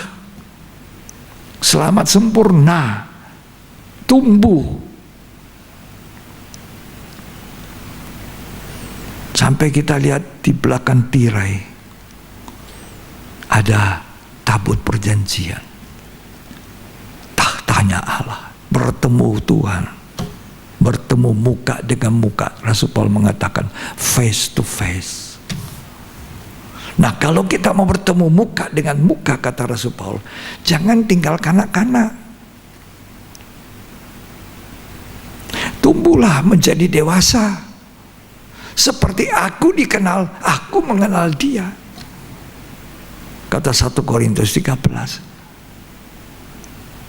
Selamat sempurna. Tumbuh sampai kita lihat di belakang tirai ada tabut perjanjian, tahtanya Allah, bertemu Tuhan, bertemu muka dengan muka. Rasul Paul mengatakan face to face. Nah, kalau kita mau bertemu muka dengan muka, kata Rasul Paul, jangan tinggal kanak-kanak. Tumbuhlah menjadi dewasa. Seperti aku dikenal, aku mengenal dia. Kata 1 Korintus 13.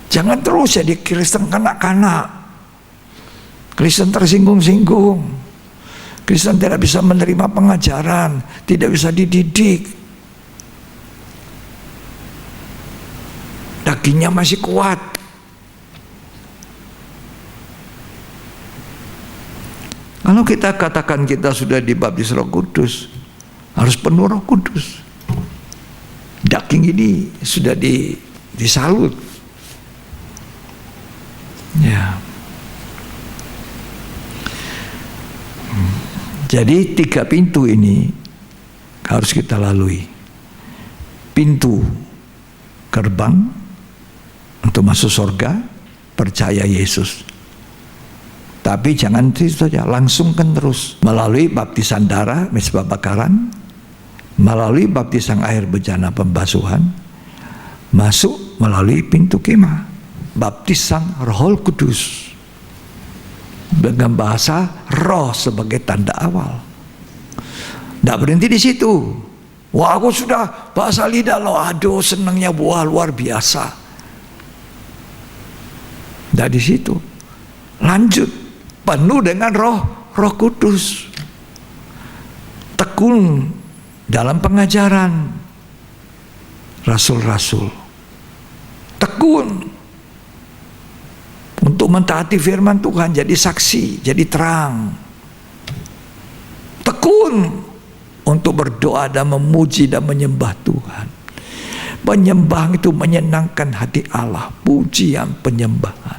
Jangan terus jadi Kristen kanak-kanak. Kristen tersinggung-singgung. Kristen tidak bisa menerima pengajaran, tidak bisa dididik. Dagingnya masih kuat. Kalau kita katakan kita sudah dibaptis Roh Kudus, harus penuh Roh Kudus. Daging ini sudah disalut. Ya. Jadi 3 pintu ini harus kita lalui. Pintu gerbang untuk masuk surga, percaya Yesus. Tapi jangan itu saja, langsungkan terus melalui baptisan darah, mezbah bakaran, melalui baptisan air bejana pembasuhan, masuk melalui pintu kemah, baptisan Roh Kudus dengan bahasa roh sebagai tanda awal. Tidak berhenti di situ. Wah, aku sudah bahasa lidah loh, aduh senangnya, buah luar biasa. Tidak di situ, lanjut. Penuh dengan Roh Kudus, tekun dalam pengajaran rasul-rasul, tekun untuk mentaati firman Tuhan, jadi saksi, jadi terang, tekun untuk berdoa dan memuji dan menyembah Tuhan. Penyembahan itu menyenangkan hati Allah, pujian penyembahan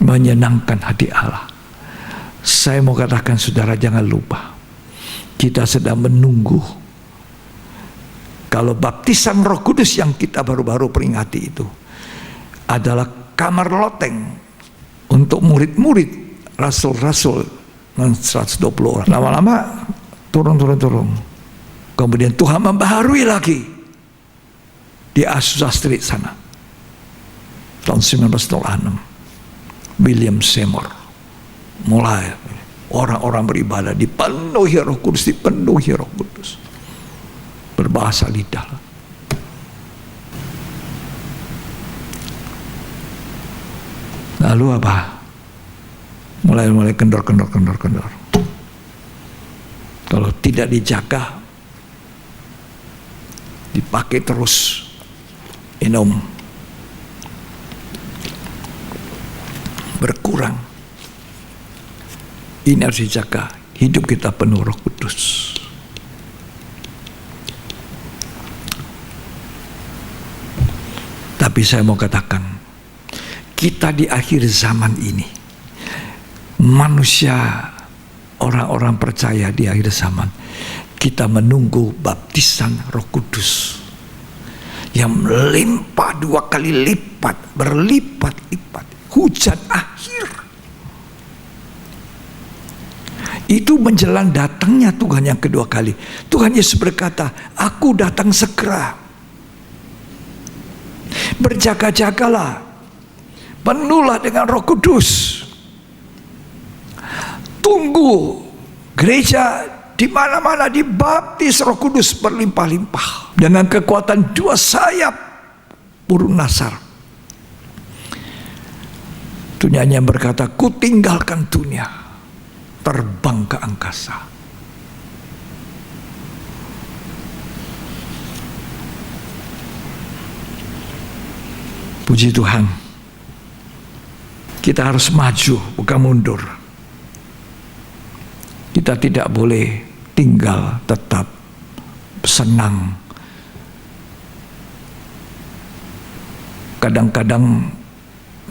menyenangkan hati Allah. Saya mau katakan, saudara, jangan lupa, kita sedang menunggu. Kalau baptisan Roh Kudus yang kita baru-baru peringati itu adalah kamar loteng untuk murid-murid rasul-rasul 120 orang. Lama-lama turun. Kemudian Tuhan membaharui lagi di Azusa Street sana tahun 1906. William Seymour mulai orang-orang beribadah dipenuhi Roh Kudus, berbahasa lidah. Lalu apa? Mulai kendor. Kalau tidak dijaga, dipakai terus, berkurang. Ini harus dijaga. Hidup kita penuh Roh Kudus. Tapi saya mau katakan, kita di akhir zaman ini, manusia, orang-orang percaya di akhir zaman, kita menunggu baptisan Roh Kudus yang melimpah 2 kali lipat, berlipat-lipat. Hujan akhir. Itu menjelang datangnya Tuhan yang kedua kali. Tuhan Yesus berkata, aku datang segera. Berjaga-jagalah, penuhlah dengan Roh Kudus. Tunggu gereja di mana-mana dibaptis Roh Kudus berlimpah-limpah dengan kekuatan 2 sayap burung nasar. Dunia yang berkata, ku tinggalkan dunia, terbang ke angkasa. Puji Tuhan, kita harus maju, bukan mundur. Kita tidak boleh tinggal tetap senang. Kadang-kadang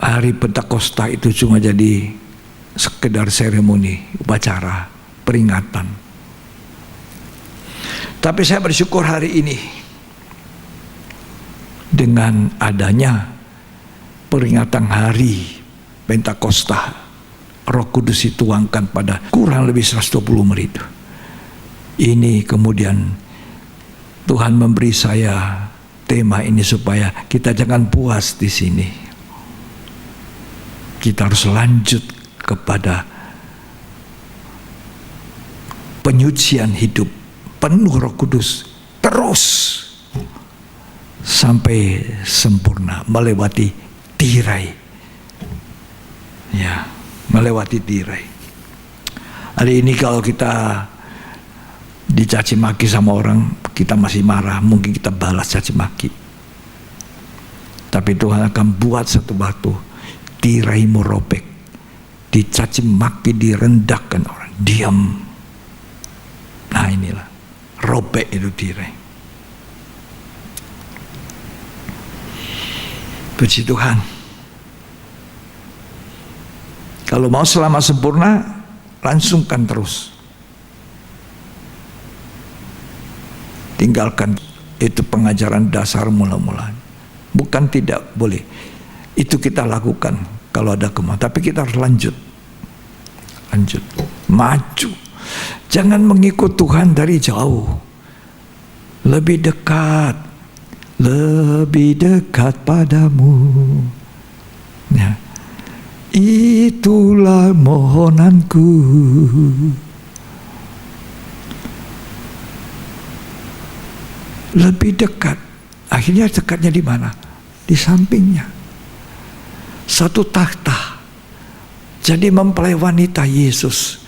hari Pentakosta itu cuma jadi sekedar seremoni, upacara, peringatan. Tapi saya bersyukur hari ini dengan adanya peringatan hari Pentakosta, Roh Kudus dituangkan pada kurang lebih 120 murid. Ini kemudian Tuhan memberi saya tema ini supaya kita jangan puas di sini. Kita harus lanjut kepada penyucian hidup penuh Roh Kudus terus sampai sempurna, melewati tirai. Ya, melewati tirai. Hari ini kalau kita dicaci maki sama orang, kita masih marah, mungkin kita balas caci maki. Tapi Tuhan akan buat satu batu, tiraimu robek, dicaci maki, direndahkan orang, diam. Nah inilah, robek itu tirai. Puji Tuhan. Kalau mau selamat sempurna, langsungkan terus. Tinggalkan itu pengajaran dasar mula-mula. Bukan tidak boleh. Itu kita lakukan kalau ada kemauan. Tapi kita harus lanjut. Lanjut. Maju. Jangan mengikut Tuhan dari jauh. Lebih dekat. Lebih dekat padamu. Ya. Itulah mohonanku. Lebih dekat. Akhirnya dekatnya di mana? Di sampingnya. Satu takhta. Jadi mempelai wanita Yesus.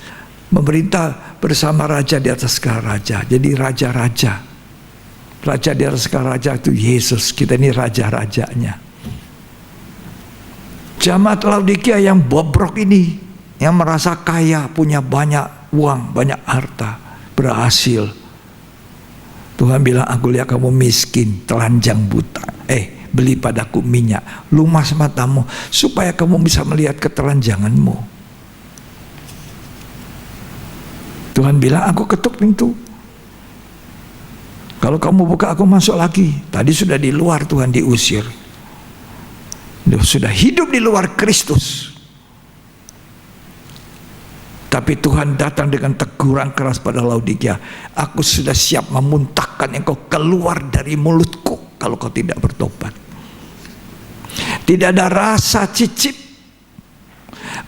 Memerintah bersama raja di atas segala raja. Jadi raja-raja. Raja di atas segala raja itu Yesus. Kita ini raja-rajanya. Jamaat Laodikia yang bobrok ini, yang merasa kaya, punya banyak uang, banyak harta, berhasil. Tuhan bilang, aku lihat kamu miskin, telanjang buta. Beli padaku minyak, lumas matamu, supaya kamu bisa melihat ketelanjanganmu. Tuhan bilang, aku ketuk pintu. Kalau kamu buka, aku masuk lagi. Tadi sudah di luar, Tuhan diusir. Sudah hidup di luar Kristus. Tapi Tuhan datang dengan teguran keras pada Laodikia. Aku sudah siap memuntahkan engkau keluar dari mulutku kalau kau tidak bertobat. Tidak ada rasa cicip.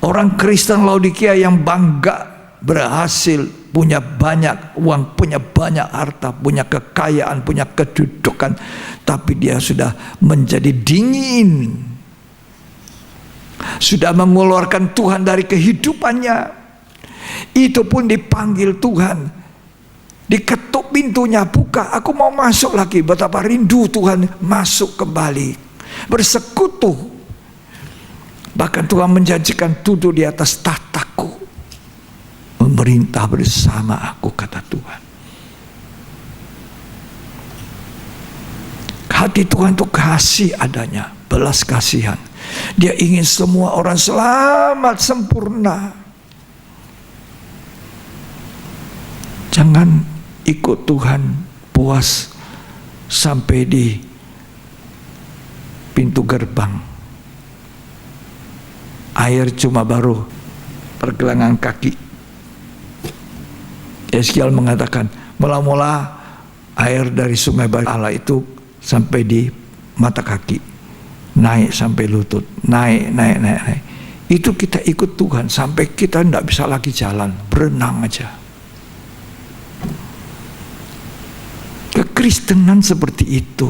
Orang Kristen Laodikia yang bangga, berhasil, punya banyak uang, punya banyak harta, punya kekayaan, punya kedudukan, tapi dia sudah menjadi dingin. Sudah mengeluarkan Tuhan dari kehidupannya. Itu pun dipanggil Tuhan, diketuk pintunya, buka, aku mau masuk lagi. Betapa rindu Tuhan masuk kembali, bersekutu. Bahkan Tuhan menjanjikan duduk di atas tahtaku, memerintah bersama aku, kata Tuhan. Hati Tuhan itu kasih adanya, belas kasihan. Dia ingin semua orang selamat sempurna. Jangan ikut Tuhan puas sampai di pintu gerbang. Air cuma baru pergelangan kaki. Yeskiel mengatakan, mula-mula air dari sungai Allah itu sampai di mata kaki, naik sampai lutut, naik. Itu kita ikut Tuhan sampai kita tidak bisa lagi jalan, berenang aja. Kekristenan seperti itu.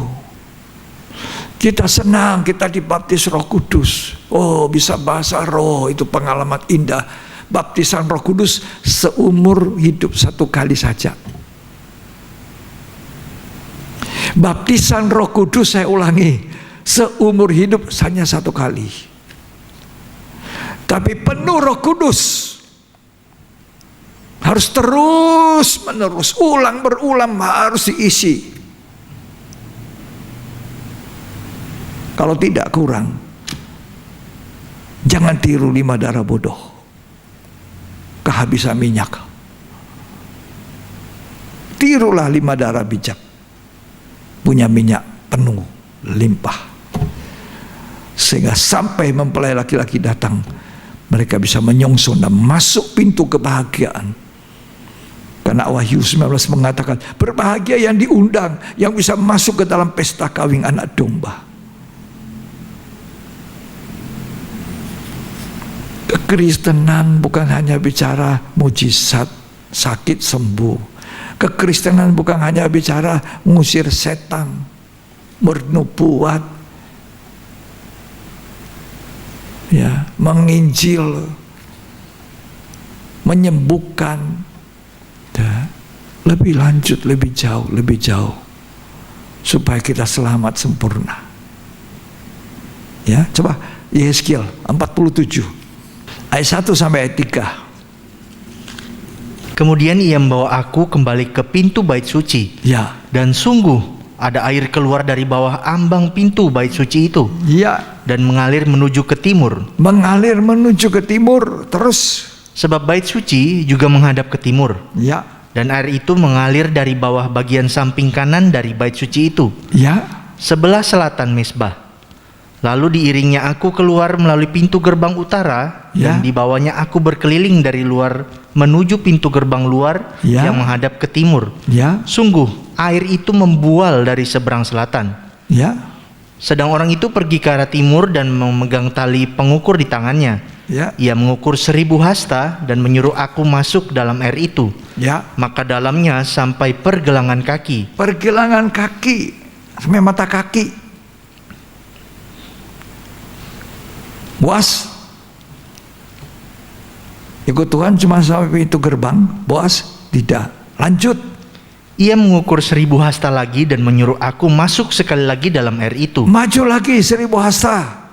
Kita senang, kita dibaptis Roh Kudus. Oh, bisa bahasa roh, itu pengalaman indah. Baptisan Roh Kudus seumur hidup 1 kali saja. Baptisan Roh Kudus, saya ulangi, seumur hidup hanya 1 kali. Tapi penuh Roh Kudus harus terus menerus, ulang berulang harus diisi. Kalau tidak kurang, jangan tiru 5 darah bodoh, kehabisan minyak. Tirulah 5 darah bijak, punya minyak penuh, limpah. Sehingga sampai mempelai laki-laki datang, mereka bisa menyongsong dan masuk pintu kebahagiaan. Karena Wahyu 19 mengatakan, berbahagia yang diundang, yang bisa masuk ke dalam pesta kawin anak domba. Kekristenan bukan hanya bicara mujizat, sakit sembuh. Kekristenan bukan hanya bicara mengusir setan, bernubuat, ya, menginjil, menyembuhkan, ya, lebih lanjut, lebih jauh, supaya kita selamat sempurna. Ya, coba Yeskiel 47 ayat 1 sampai ayat 3. Kemudian ia membawa aku kembali ke pintu bait suci. Ya. Dan sungguh ada air keluar dari bawah ambang pintu bait suci itu. Ya. Dan mengalir menuju ke timur. Mengalir menuju ke timur terus. Sebab bait suci juga menghadap ke timur. Ya. Dan air itu mengalir dari bawah bagian samping kanan dari bait suci itu. Ya. Sebelah selatan mezbah. Lalu diiringnya aku keluar melalui pintu gerbang utara, ya. Dan dibawanya aku berkeliling dari luar menuju pintu gerbang luar, ya. Yang menghadap ke timur. Ya. Sungguh air itu membual dari seberang selatan. Ya. Sedang orang itu pergi ke arah timur dan memegang tali pengukur di tangannya. Ya. Ia mengukur 1000 hasta dan menyuruh aku masuk dalam air itu. Ya. Maka dalamnya sampai pergelangan kaki. Pergelangan kaki sampai mata kaki. Boas ikut Tuhan cuma sampai pintu gerbang. Boas tidak, lanjut. Ia mengukur 1000 hasta lagi dan menyuruh aku masuk sekali lagi dalam air itu. Maju lagi 1000 hasta.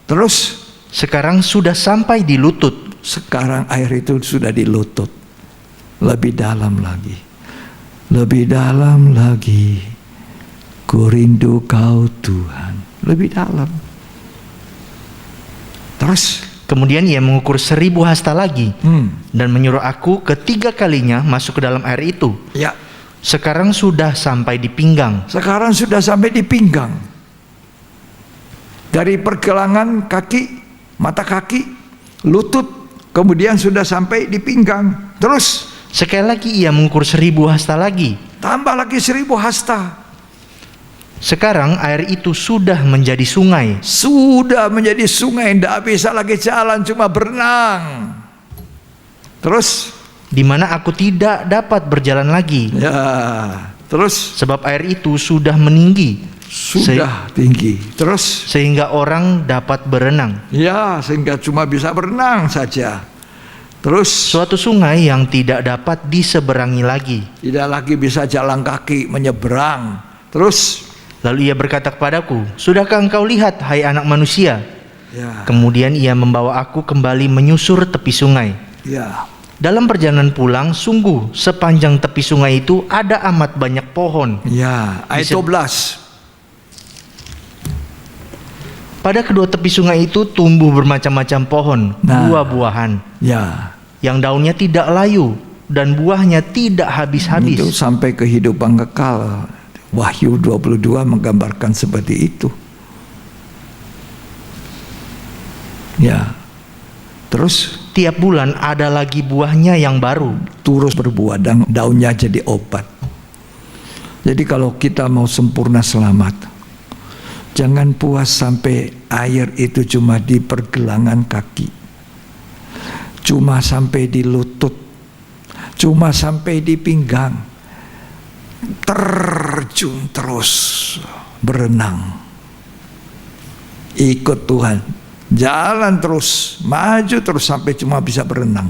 Terus sekarang sudah sampai di lutut. Sekarang air itu sudah di lutut. Lebih dalam lagi, lebih dalam lagi. Ku rindu kau Tuhan. Lebih dalam. Terus kemudian ia mengukur 1000 hasta lagi dan menyuruh aku ketiga kalinya masuk ke dalam air itu. Ya. Sekarang sudah sampai di pinggang. Sekarang sudah sampai di pinggang. Dari pergelangan kaki, mata kaki, lutut, kemudian sudah sampai di pinggang. Terus sekali lagi ia mengukur 1000 hasta lagi. Tambah lagi 1000 hasta. Sekarang air itu sudah menjadi sungai. Sudah menjadi sungai, tidak bisa lagi jalan, cuma berenang. Terus di mana aku tidak dapat berjalan lagi. Ya, terus sebab air itu sudah meninggi. Sudah tinggi. Terus sehingga orang dapat berenang. Ya, sehingga cuma bisa berenang saja. Terus suatu sungai yang tidak dapat diseberangi lagi. Tidak lagi bisa jalan kaki menyeberang. Terus lalu ia berkata kepadaku, sudahkah engkau lihat, hai anak manusia? Ya. Kemudian ia membawa aku kembali menyusur tepi sungai. Ya. Dalam perjalanan pulang, sungguh sepanjang tepi sungai itu ada amat banyak pohon. Ya, ayat 12. Pada kedua tepi sungai itu tumbuh bermacam-macam pohon, buah-buahan. Ya. Yang daunnya tidak layu dan buahnya tidak habis-habis. Itu sampai kehidupan kekal. Wahyu 22 menggambarkan seperti itu. Ya. Terus Tiap bulan ada lagi buahnya yang baru. terus berbuah dan daunnya jadi obat. Jadi kalau kita mau sempurna selamat, jangan puas sampai air itu cuma di pergelangan kaki, cuma sampai di lutut, cuma sampai di pinggang. Terjun terus, berenang, ikut Tuhan, jalan terus, maju terus sampai cuma bisa berenang.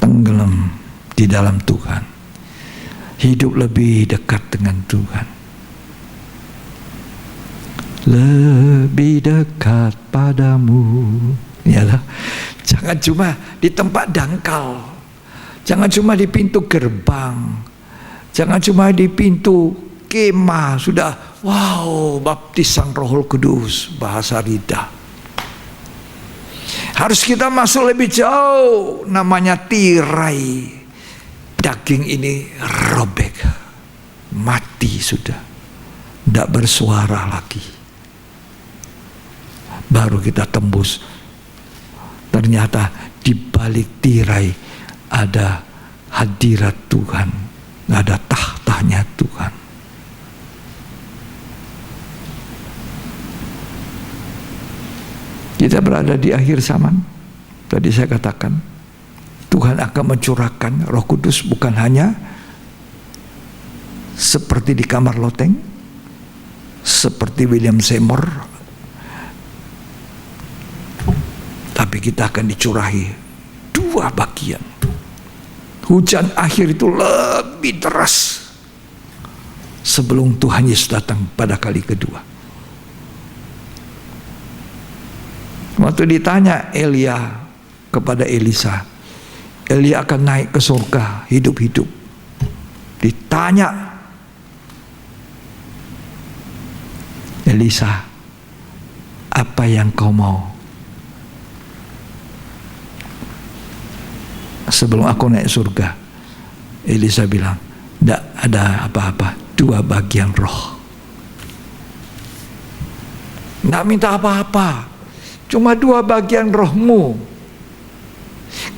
Tenggelam di dalam Tuhan, hidup lebih dekat dengan Tuhan, lebih dekat padamu. Yalah, jangan cuma di tempat dangkal, jangan cuma di pintu gerbang, jangan cuma di pintu kemah sudah wow baptis Sang Roh Kudus bahasa lidah. Harus kita masuk lebih jauh, namanya tirai. Daging ini robek, mati sudah, tidak bersuara lagi. Baru kita tembus. Ternyata di balik tirai ada hadirat Tuhan, ada tahtanya Tuhan. Kita berada di akhir zaman. Tadi saya katakan, Tuhan akan mencurahkan Roh Kudus bukan hanya seperti di kamar loteng, seperti William Seymour, tapi kita akan dicurahi dua bagian. Hujan akhir itu lebih deras sebelum Tuhan Yesus datang pada kali kedua. Waktu ditanya Elia kepada Elisa, Elia akan naik ke surga hidup-hidup. Ditanya Elisa, apa yang kau mau? Sebelum aku naik surga, Elisa bilang, tidak ada apa-apa, 2 bagian roh. Tidak minta apa-apa, cuma 2 bagian rohmu.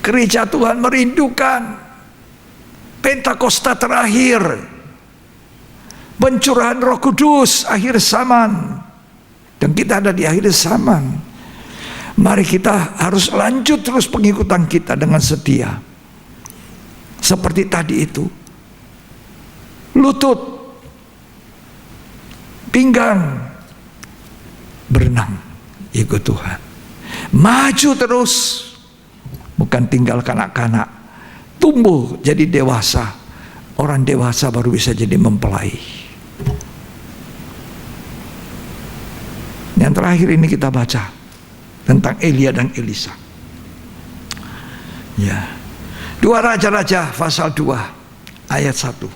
Gereja Tuhan merindukan Pentakosta terakhir, pencurahan Roh Kudus akhir zaman, dan kita ada di akhir zaman. Mari kita harus lanjut terus pengikutan kita dengan setia. Seperti tadi itu, lutut, pinggang, berenang, ikut Tuhan. Maju terus, bukan tinggal kanak-kanak, tumbuh jadi dewasa. Orang dewasa baru bisa jadi mempelai. Yang terakhir ini kita baca tentang Elia dan Elisa. Ya. 2 Raja-Raja pasal 2 ayat 1.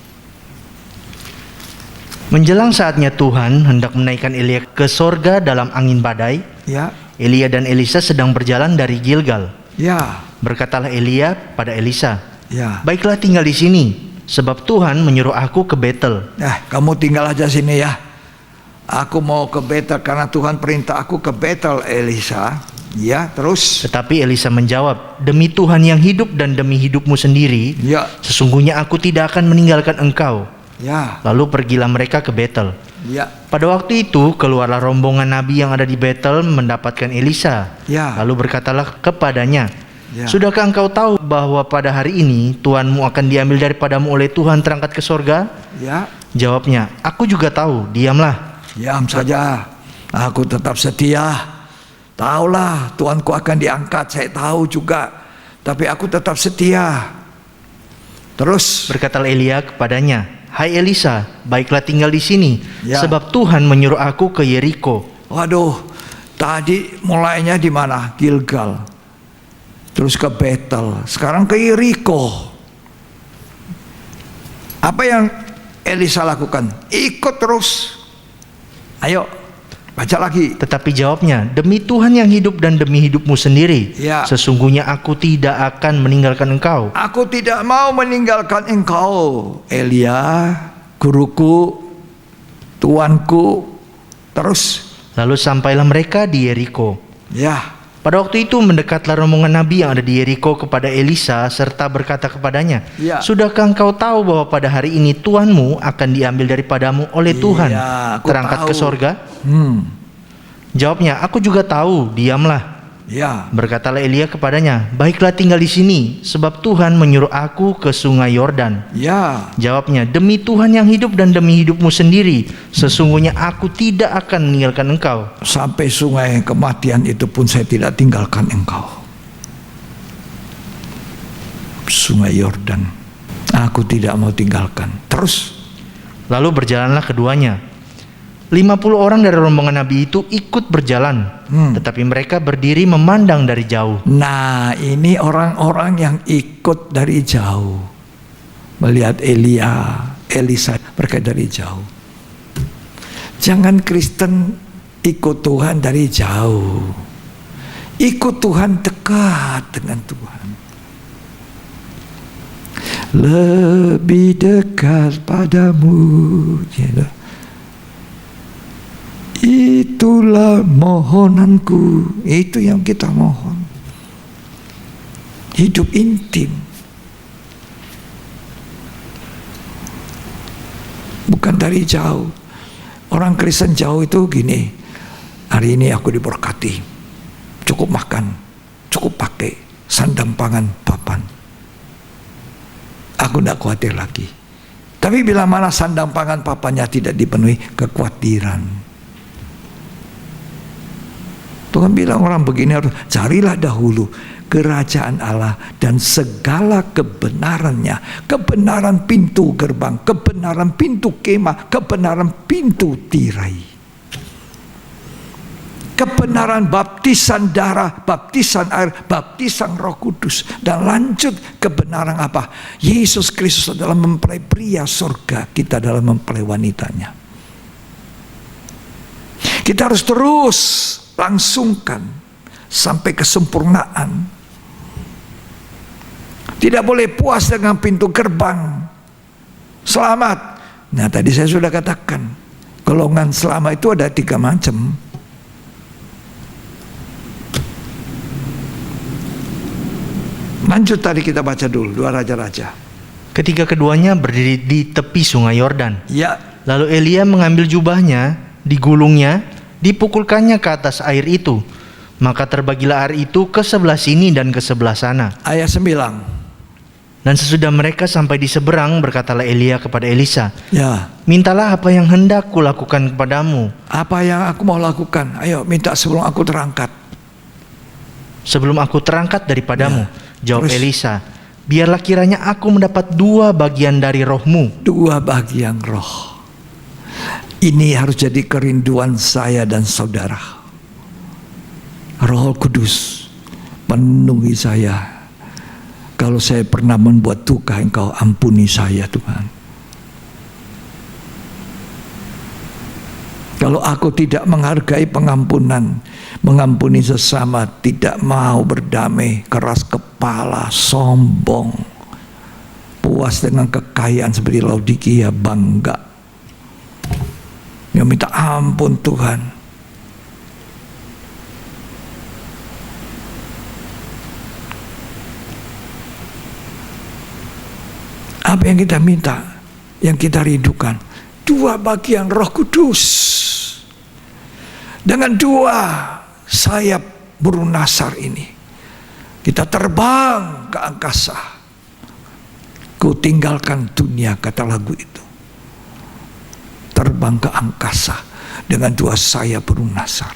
Menjelang saatnya Tuhan hendak menaikkan Elia ke sorga dalam angin badai, Ya. Elia dan Elisa sedang berjalan dari Gilgal. Ya. Berkatalah Elia pada Elisa, Ya. baiklah tinggal di sini, sebab Tuhan menyuruh aku ke Betel. Kamu tinggal aja sini ya. Aku mau ke Betel karena Tuhan perintah aku ke Betel, Elisa. Ya, terus. Tetapi Elisa menjawab, demi Tuhan yang hidup dan demi hidupmu sendiri, Ya. sesungguhnya aku tidak akan meninggalkan engkau. Ya. Lalu pergilah mereka ke Betel. Ya. Pada waktu itu keluarlah rombongan nabi yang ada di Betel mendapatkan Elisa. Ya. Lalu berkatalah kepadanya, Ya. sudahkah engkau tahu bahwa pada hari ini Tuhanmu akan diambil daripadamu oleh Tuhan terangkat ke sorga? Ya. Jawabnya, aku juga tahu, diamlah. Diam saja. Aku tetap setia. Taulah Tuanku akan diangkat, saya tahu juga. Tapi aku tetap setia. Terus. Berkatalah Elia kepadanya, hai Elisa, baiklah tinggal di sini, Ya. sebab Tuhan menyuruh aku ke Yeriko. Waduh, tadi mulainya di mana? Gilgal. Terus ke Betel, sekarang ke Yeriko. Apa yang Elisa lakukan? Ikut terus. Ayo, baca lagi. Tetapi jawabnya, demi Tuhan yang hidup dan demi hidupmu sendiri, Ya. sesungguhnya aku tidak akan meninggalkan engkau. Aku tidak mau meninggalkan engkau, Elia, guruku, tuanku. Terus Lalu sampailah mereka di Yeriko. Ya, Pada waktu itu mendekatlah rombongan Nabi yang ada di Yeriko kepada Elisa serta berkata kepadanya, Ya. Sudahkah engkau tahu bahwa pada hari ini Tuhanmu akan diambil daripadamu oleh Tuhan, Iya, aku terangkat tahu. ke sorga? Hmm. Jawabnya, aku juga tahu, diamlah. Ya. Berkatalah Elia kepadanya, baiklah tinggal di sini, sebab Tuhan menyuruh aku ke sungai Yordan. Ya. Jawabnya, demi Tuhan yang hidup dan demi hidupmu sendiri, sesungguhnya aku tidak akan meninggalkan engkau. Sampai sungai kematian itu pun saya tidak tinggalkan engkau. Sungai Yordan, aku tidak mau tinggalkan. Terus, Lalu berjalanlah keduanya. 50 orang dari rombongan Nabi itu ikut berjalan, tetapi mereka berdiri memandang dari jauh. nah ini orang-orang yang ikut dari jauh. Melihat Elisa, mereka dari jauh. Jangan Kristen ikut Tuhan dari jauh. Ikut Tuhan dekat dengan Tuhan. Lebih dekat padamu. Gitu. Itulah mohonanku. Itu yang kita mohon. Hidup intim. Bukan dari jauh. Orang Kristen jauh itu gini. Hari ini aku diberkati. Cukup makan. Cukup pakai. Sandang pangan papan. Aku tidak khawatir lagi. Tapi bila mana sandang pangan papannya tidak dipenuhi, kekhawatiran. Tuhan bilang orang begini harus carilah dahulu kerajaan Allah dan segala kebenarannya. Kebenaran pintu gerbang, kebenaran pintu kemah, kebenaran pintu tirai. Kebenaran baptisan darah, baptisan air, baptisan Roh Kudus. Dan lanjut kebenaran apa? Yesus Kristus adalah mempelai pria surga, kita adalah mempelai wanitanya. Kita harus terus langsungkan sampai kesempurnaan. Tidak boleh puas dengan pintu gerbang selamat. Nah, tadi saya sudah katakan, golongan selamat itu ada 3 macam. Lanjut tadi kita baca dulu 2 raja-raja. Ketika keduanya berdiri di tepi sungai Yordan, Ya, lalu Elia mengambil jubahnya, digulungnya, dipukulkannya ke atas air itu. Maka terbagilah air itu ke sebelah sini dan ke sebelah sana. ayat 9. Dan sesudah mereka sampai di seberang, berkatalah Elia kepada Elisa, Ya, mintalah apa yang hendak kulakukan kepadamu. apa yang aku mau lakukan? Ayo minta sebelum aku terangkat. Sebelum aku terangkat daripadamu, jawab Terus? Elisa, biarlah kiranya aku mendapat 2 bagian dari rohmu. 2 bagian roh. Ini harus jadi kerinduan saya dan saudara. Roh Kudus penuhi saya. Kalau saya pernah membuat duka, Engkau ampuni saya, Tuhan. Kalau aku tidak menghargai pengampunan, mengampuni sesama, tidak mau berdamai, keras kepala, sombong, puas dengan kekayaan seperti Laodikia, bangga. Yang minta ampun Tuhan. Apa yang kita minta? Yang kita rindukan 2 bagian Roh Kudus. Dengan 2 sayap burung nasar ini, kita terbang ke angkasa. Ku tinggalkan dunia, kata lagu itu. Terbang ke angkasa dengan 2 sayap burung nasar.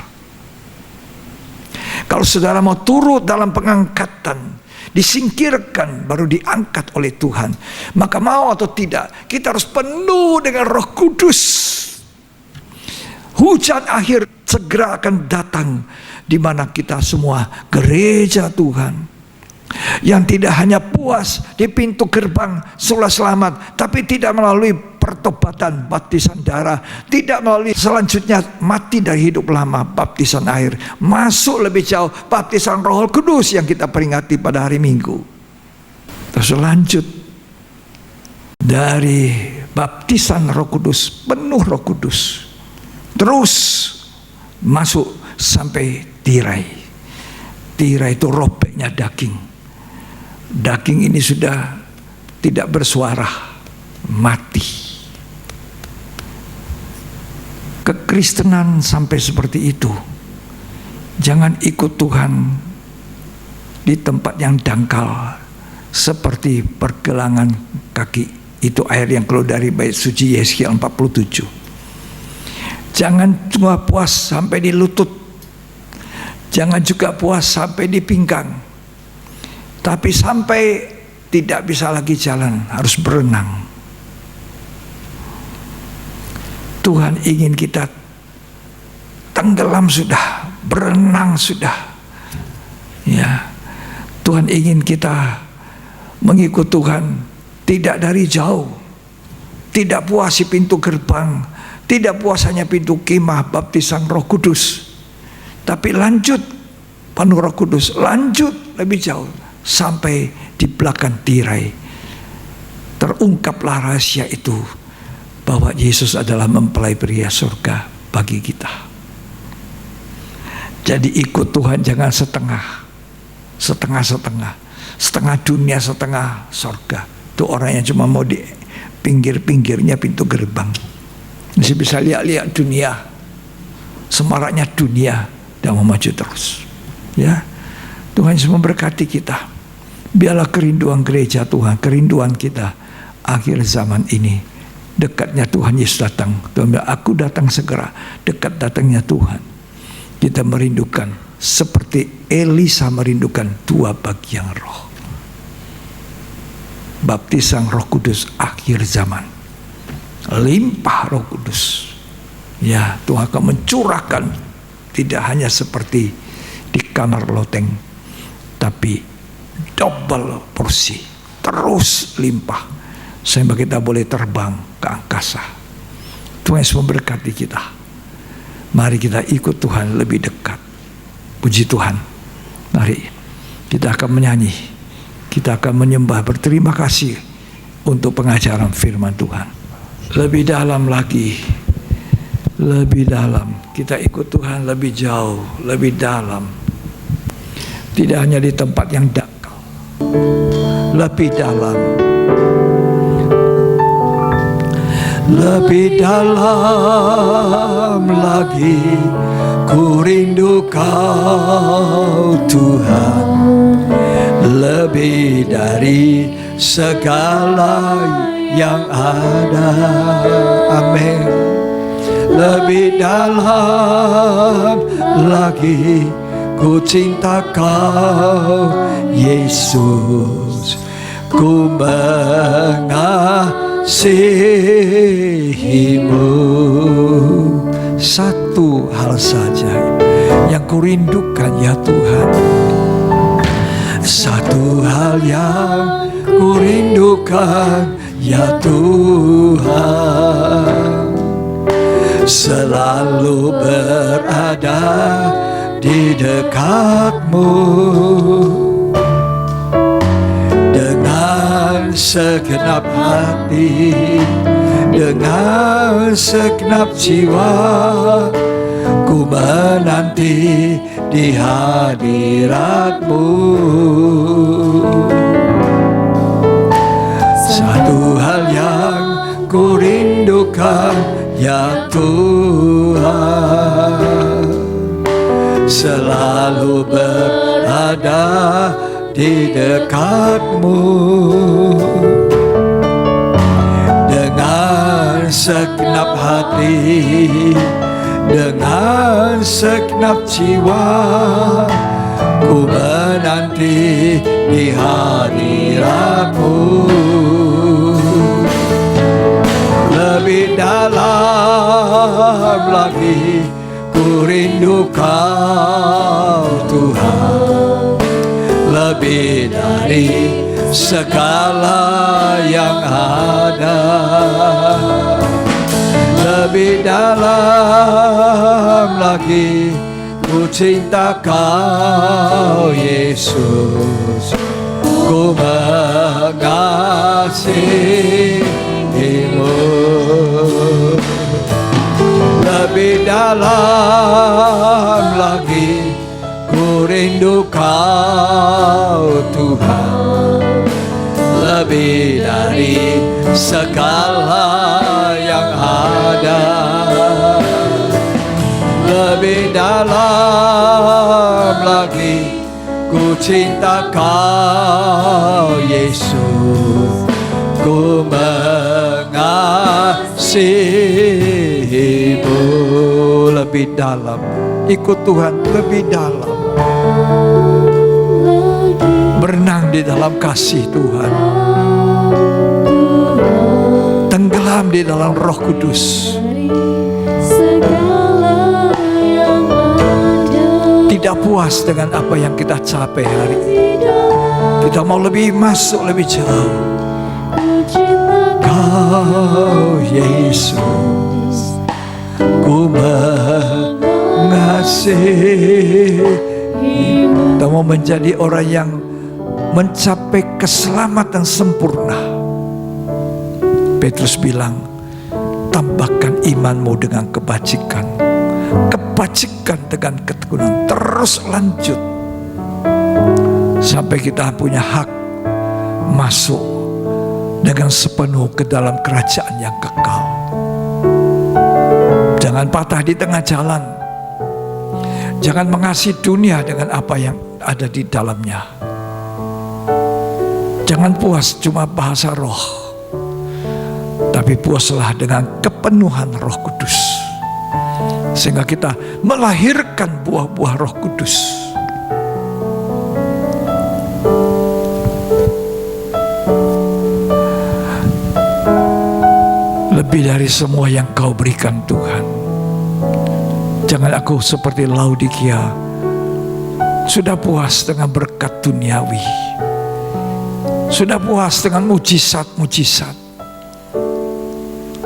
Kalau saudara mau turut dalam pengangkatan, disingkirkan baru diangkat oleh Tuhan, maka mau atau tidak kita harus penuh dengan Roh Kudus. Hujan akhir segera akan datang, di mana kita semua gereja Tuhan yang tidak hanya puas di pintu gerbang sudah selamat, tapi tidak melalui pertobatan baptisan darah, tidak melalui selanjutnya mati dari hidup lama baptisan air, masuk lebih jauh baptisan Roh Kudus yang kita peringati pada hari Minggu. Terus lanjut dari baptisan Roh Kudus, penuh Roh Kudus, terus masuk sampai tirai. Tirai itu robeknya daging. Daging ini sudah tidak bersuara, mati. Kekristenan sampai seperti itu. Jangan ikut Tuhan di tempat yang dangkal seperti pergelangan kaki. Itu air yang keluar dari bait suci Yeskiel 47. Jangan cuma puas sampai di lutut. Jangan juga puas sampai di pinggang. Tapi sampai tidak bisa lagi jalan, harus berenang. Tuhan ingin kita tenggelam sudah, berenang sudah. Ya. Tuhan ingin kita mengikut Tuhan tidak dari jauh, tidak puas di pintu gerbang, tidak puas hanya pintu kemah baptisan Roh Kudus, tapi lanjut penuh Roh Kudus, lanjut lebih jauh sampai di belakang tirai. Terungkaplah rahasia itu bahwa Yesus adalah mempelai pria surga bagi kita. Jadi ikut Tuhan jangan setengah dunia, setengah surga. Itu orang yang cuma mau di pinggir-pinggirnya pintu gerbang. Masih bisa lihat-lihat dunia, semaraknya dunia, dan mau maju terus. Ya, Tuhan Yesus memberkati kita. Biarlah kerinduan gereja Tuhan, kerinduan kita akhir zaman ini. Dekatnya Tuhan Yesus datang. Tuhan bilang, aku datang segera. Dekat datangnya Tuhan. Kita merindukan seperti Elisa merindukan dua bagian roh. Baptisan Roh Kudus akhir zaman, limpah Roh Kudus. Ya, Tuhan akan mencurahkan tidak hanya seperti di kamar loteng, tapi double porsi, terus limpah sehingga kita boleh terbang ke angkasa. Tuhan Yesus memberkati kita. Mari kita ikut Tuhan lebih dekat. Puji Tuhan. Mari kita akan menyanyi. Kita akan menyembah, berterima kasih untuk pengajaran firman Tuhan. Lebih dalam lagi, lebih dalam. Kita ikut Tuhan lebih jauh, lebih dalam. Tidak hanya di tempat yang dangkal, lebih dalam. Lebih dalam lagi, ku rindu Kau Tuhan. Lebih dari segala yang ada. Amin. Lebih dalam lagi, ku cinta Kau Yesus. Ku mengasihimu. Satu hal saja yang ku rindukan ya Tuhan. Satu hal yang ku rindukan ya Tuhan, selalu berada di dekatmu dengan segenap hati, dengan segenap jiwa. Ku menanti di hadirat-Mu. Satu hal yang ku rindukan ya Tuhan, selalu berada di dekat-Mu dengan segenap hati, dengan segenap jiwa. Ku menanti di hadirat-Mu. Lebih dalam lagi, ku rindu Kau Tuhan, lebih dari segala yang ada. Lebih dalam lagi, ku cinta Kau Yesus. Ku mengasihimu. lebih dalam lagi. Ku rindu Kau Tuhan, lebih dari segala yang ada. Lebih dalam lagi, ku cinta Kau Yesus, ku mengasihimu. Lebih dalam, ikut Tuhan, lebih dalam. Berenang di dalam kasih Tuhan, tenggelam di dalam Roh Kudus. Tidak puas dengan apa yang kita capai hari ini, kita mau lebih masuk lebih jauh. Kau Yesus, ku mengasihi. Kita mau menjadi orang yang mencapai keselamatan sempurna. Petrus bilang, tambahkan imanmu dengan kebajikan, kebajikan dengan ketekunan. Terus lanjut sampai kita punya hak masuk dengan sepenuh ke dalam kerajaan yang kekal. Jangan patah di tengah jalan. Jangan mengasihi dunia dengan apa yang ada di dalamnya. Jangan puas cuma bahasa roh, tapi puaslah dengan kepenuhan Roh Kudus, sehingga kita melahirkan buah-buah Roh Kudus. Lebih dari semua yang Kau berikan Tuhan. Jangan aku seperti Laodikia, sudah puas dengan berkat duniawi, sudah puas dengan mujizat-mujizat.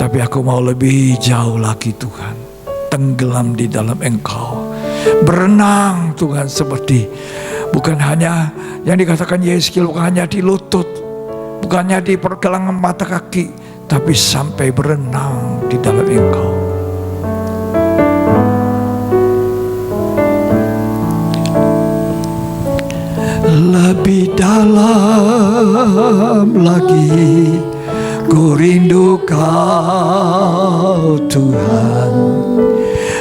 Tapi aku mau lebih jauh lagi Tuhan, tenggelam di dalam Engkau, berenang Tuhan, seperti bukan hanya yang dikatakan Yeskiel, bukan hanya di lutut, bukannya di pergelangan mata kaki, tapi sampai berenang di dalam Engkau. Lebih dalam lagi, ku rindu Kau Tuhan,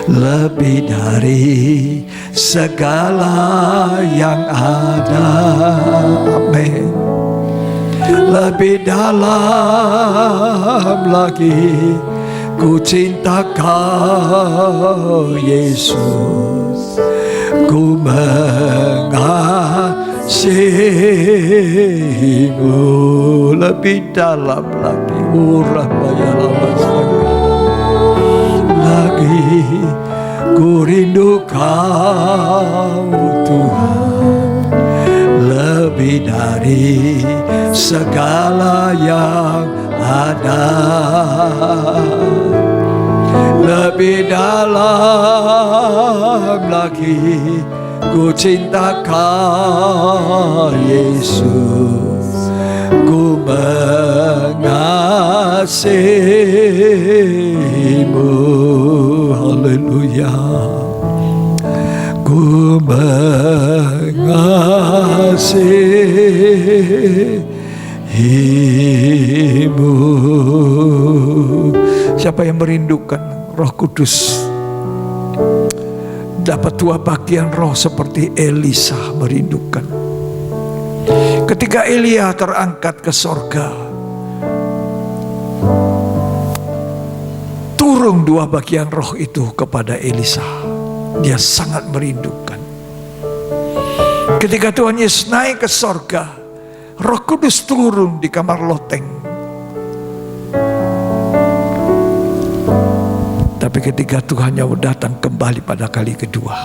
lebih dari segala yang ada. Amin. Lebih dalam lagi, ku cinta Kau Yesus, ku mengasihimu. Lebih dalam lagi, lagi, ku rindu Kau Tuhan, lebih dari segala yang ada. Lebih dalam lagi, ku cinta Kau Yesus, ku mengasihimu. Haleluya. Ku mengasihimu. Siapa yang merindukan Roh Kudus, dapat dua bagian roh seperti Elisa merindukan. Ketika Elia terangkat ke sorga, turun dua bagian roh itu kepada Elisa. Dia sangat merindukan. Ketika Tuhan Yesus naik ke sorga, Roh Kudus turun di kamar loteng. Tapi ketika Tuhan yang datang kembali pada kali kedua,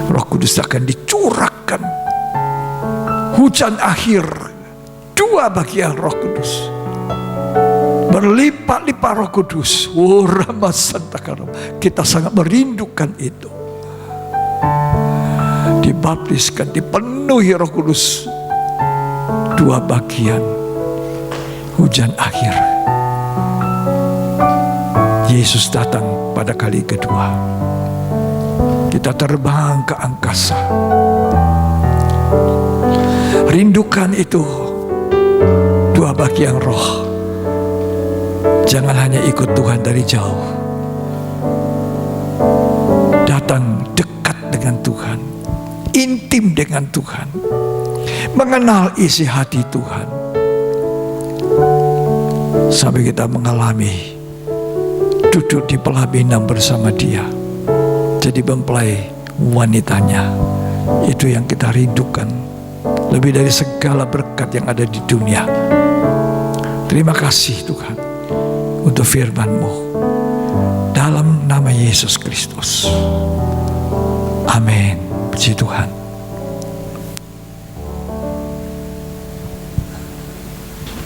Roh Kudus akan dicurahkan. Hujan akhir, dua bagian Roh Kudus, berlipat-lipat Roh Kudus. Kita sangat merindukan itu. Dibaptiskan, dipenuhi Roh Kudus, dua bagian hujan akhir. Yesus datang pada kali kedua. Kita terbang ke angkasa. Rindukan itu dua bagian roh. Jangan hanya ikut Tuhan dari jauh. Datang dekat dengan Tuhan, intim dengan Tuhan, mengenal isi hati Tuhan, sampai kita mengalami duduk di pelaminan bersama Dia, jadi mempelai wanitanya. Itu yang kita rindukan, lebih dari segala berkat yang ada di dunia. Terima kasih Tuhan untuk firman-Mu, dalam nama Yesus Kristus. Amin. Puji Tuhan.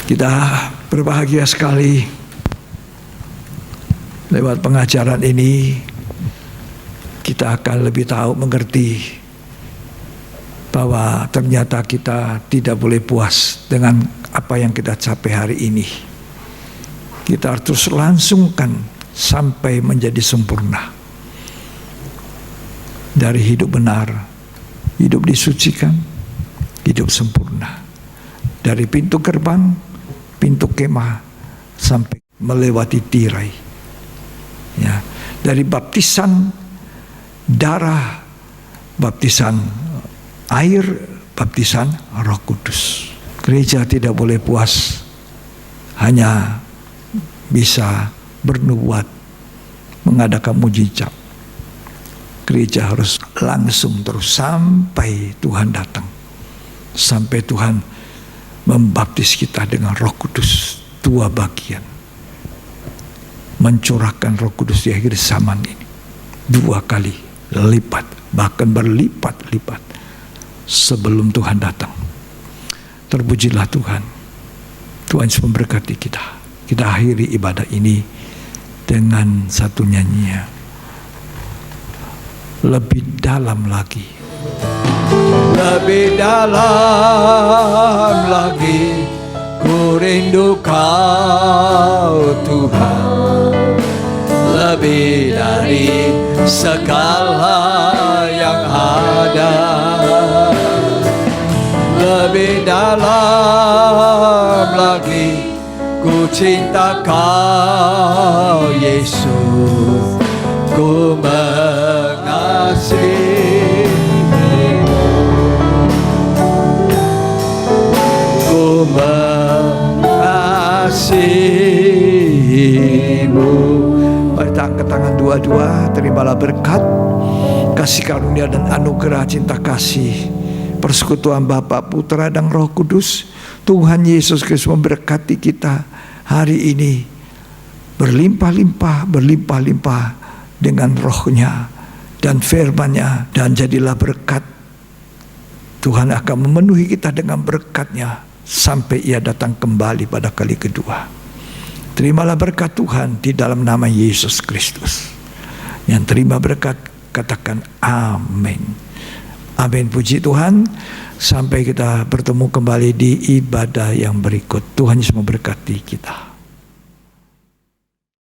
Kita berbahagia sekali lewat pengajaran ini. Kita akan lebih tahu, mengerti bahwa ternyata kita tidak boleh puas dengan apa yang kita capai hari ini. Kita harus terus langsungkan sampai menjadi sempurna. Dari hidup benar, hidup disucikan, hidup sempurna. Dari pintu gerbang, pintu kemah, sampai melewati tirai. Ya, dari baptisan darah, baptisan air, baptisan Roh Kudus. Gereja tidak boleh puas hanya bisa bernubuat, mengadakan mujizat. Gereja harus langsung terus sampai Tuhan datang, sampai Tuhan membaptis kita dengan Roh Kudus dua bagian, mencurahkan Roh Kudus di akhir zaman ini dua kali lipat, bahkan berlipat-lipat sebelum Tuhan datang. Terpujilah Tuhan. Tuhan Yesus memberkati kita. Kita akhiri ibadah ini dengan satu nyanyian. Lebih dalam lagi, lebih dalam lagi, ku rindu Kau Tuhan, lebih dari segala yang ada, lebih dalam lagi, ku cinta Kau Yesus, ku mengasihimu. Mari angkat tangan dua-dua, terimalah berkat, kasih karunia dan anugerah cinta kasih, persekutuan Bapa, Putra dan Roh Kudus. Tuhan Yesus Kristus memberkati kita hari ini berlimpah-limpah, berlimpah-limpah dengan rohnya dan firman-Nya, dan jadilah berkat. Tuhan akan memenuhi kita dengan berkat-Nya sampai Ia datang kembali pada kali kedua. Terimalah berkat Tuhan di dalam nama Yesus Kristus. Yang terima berkat katakan amin. Amin. Puji Tuhan. Sampai kita bertemu kembali di ibadah yang berikut. Tuhan Yesus memberkati kita.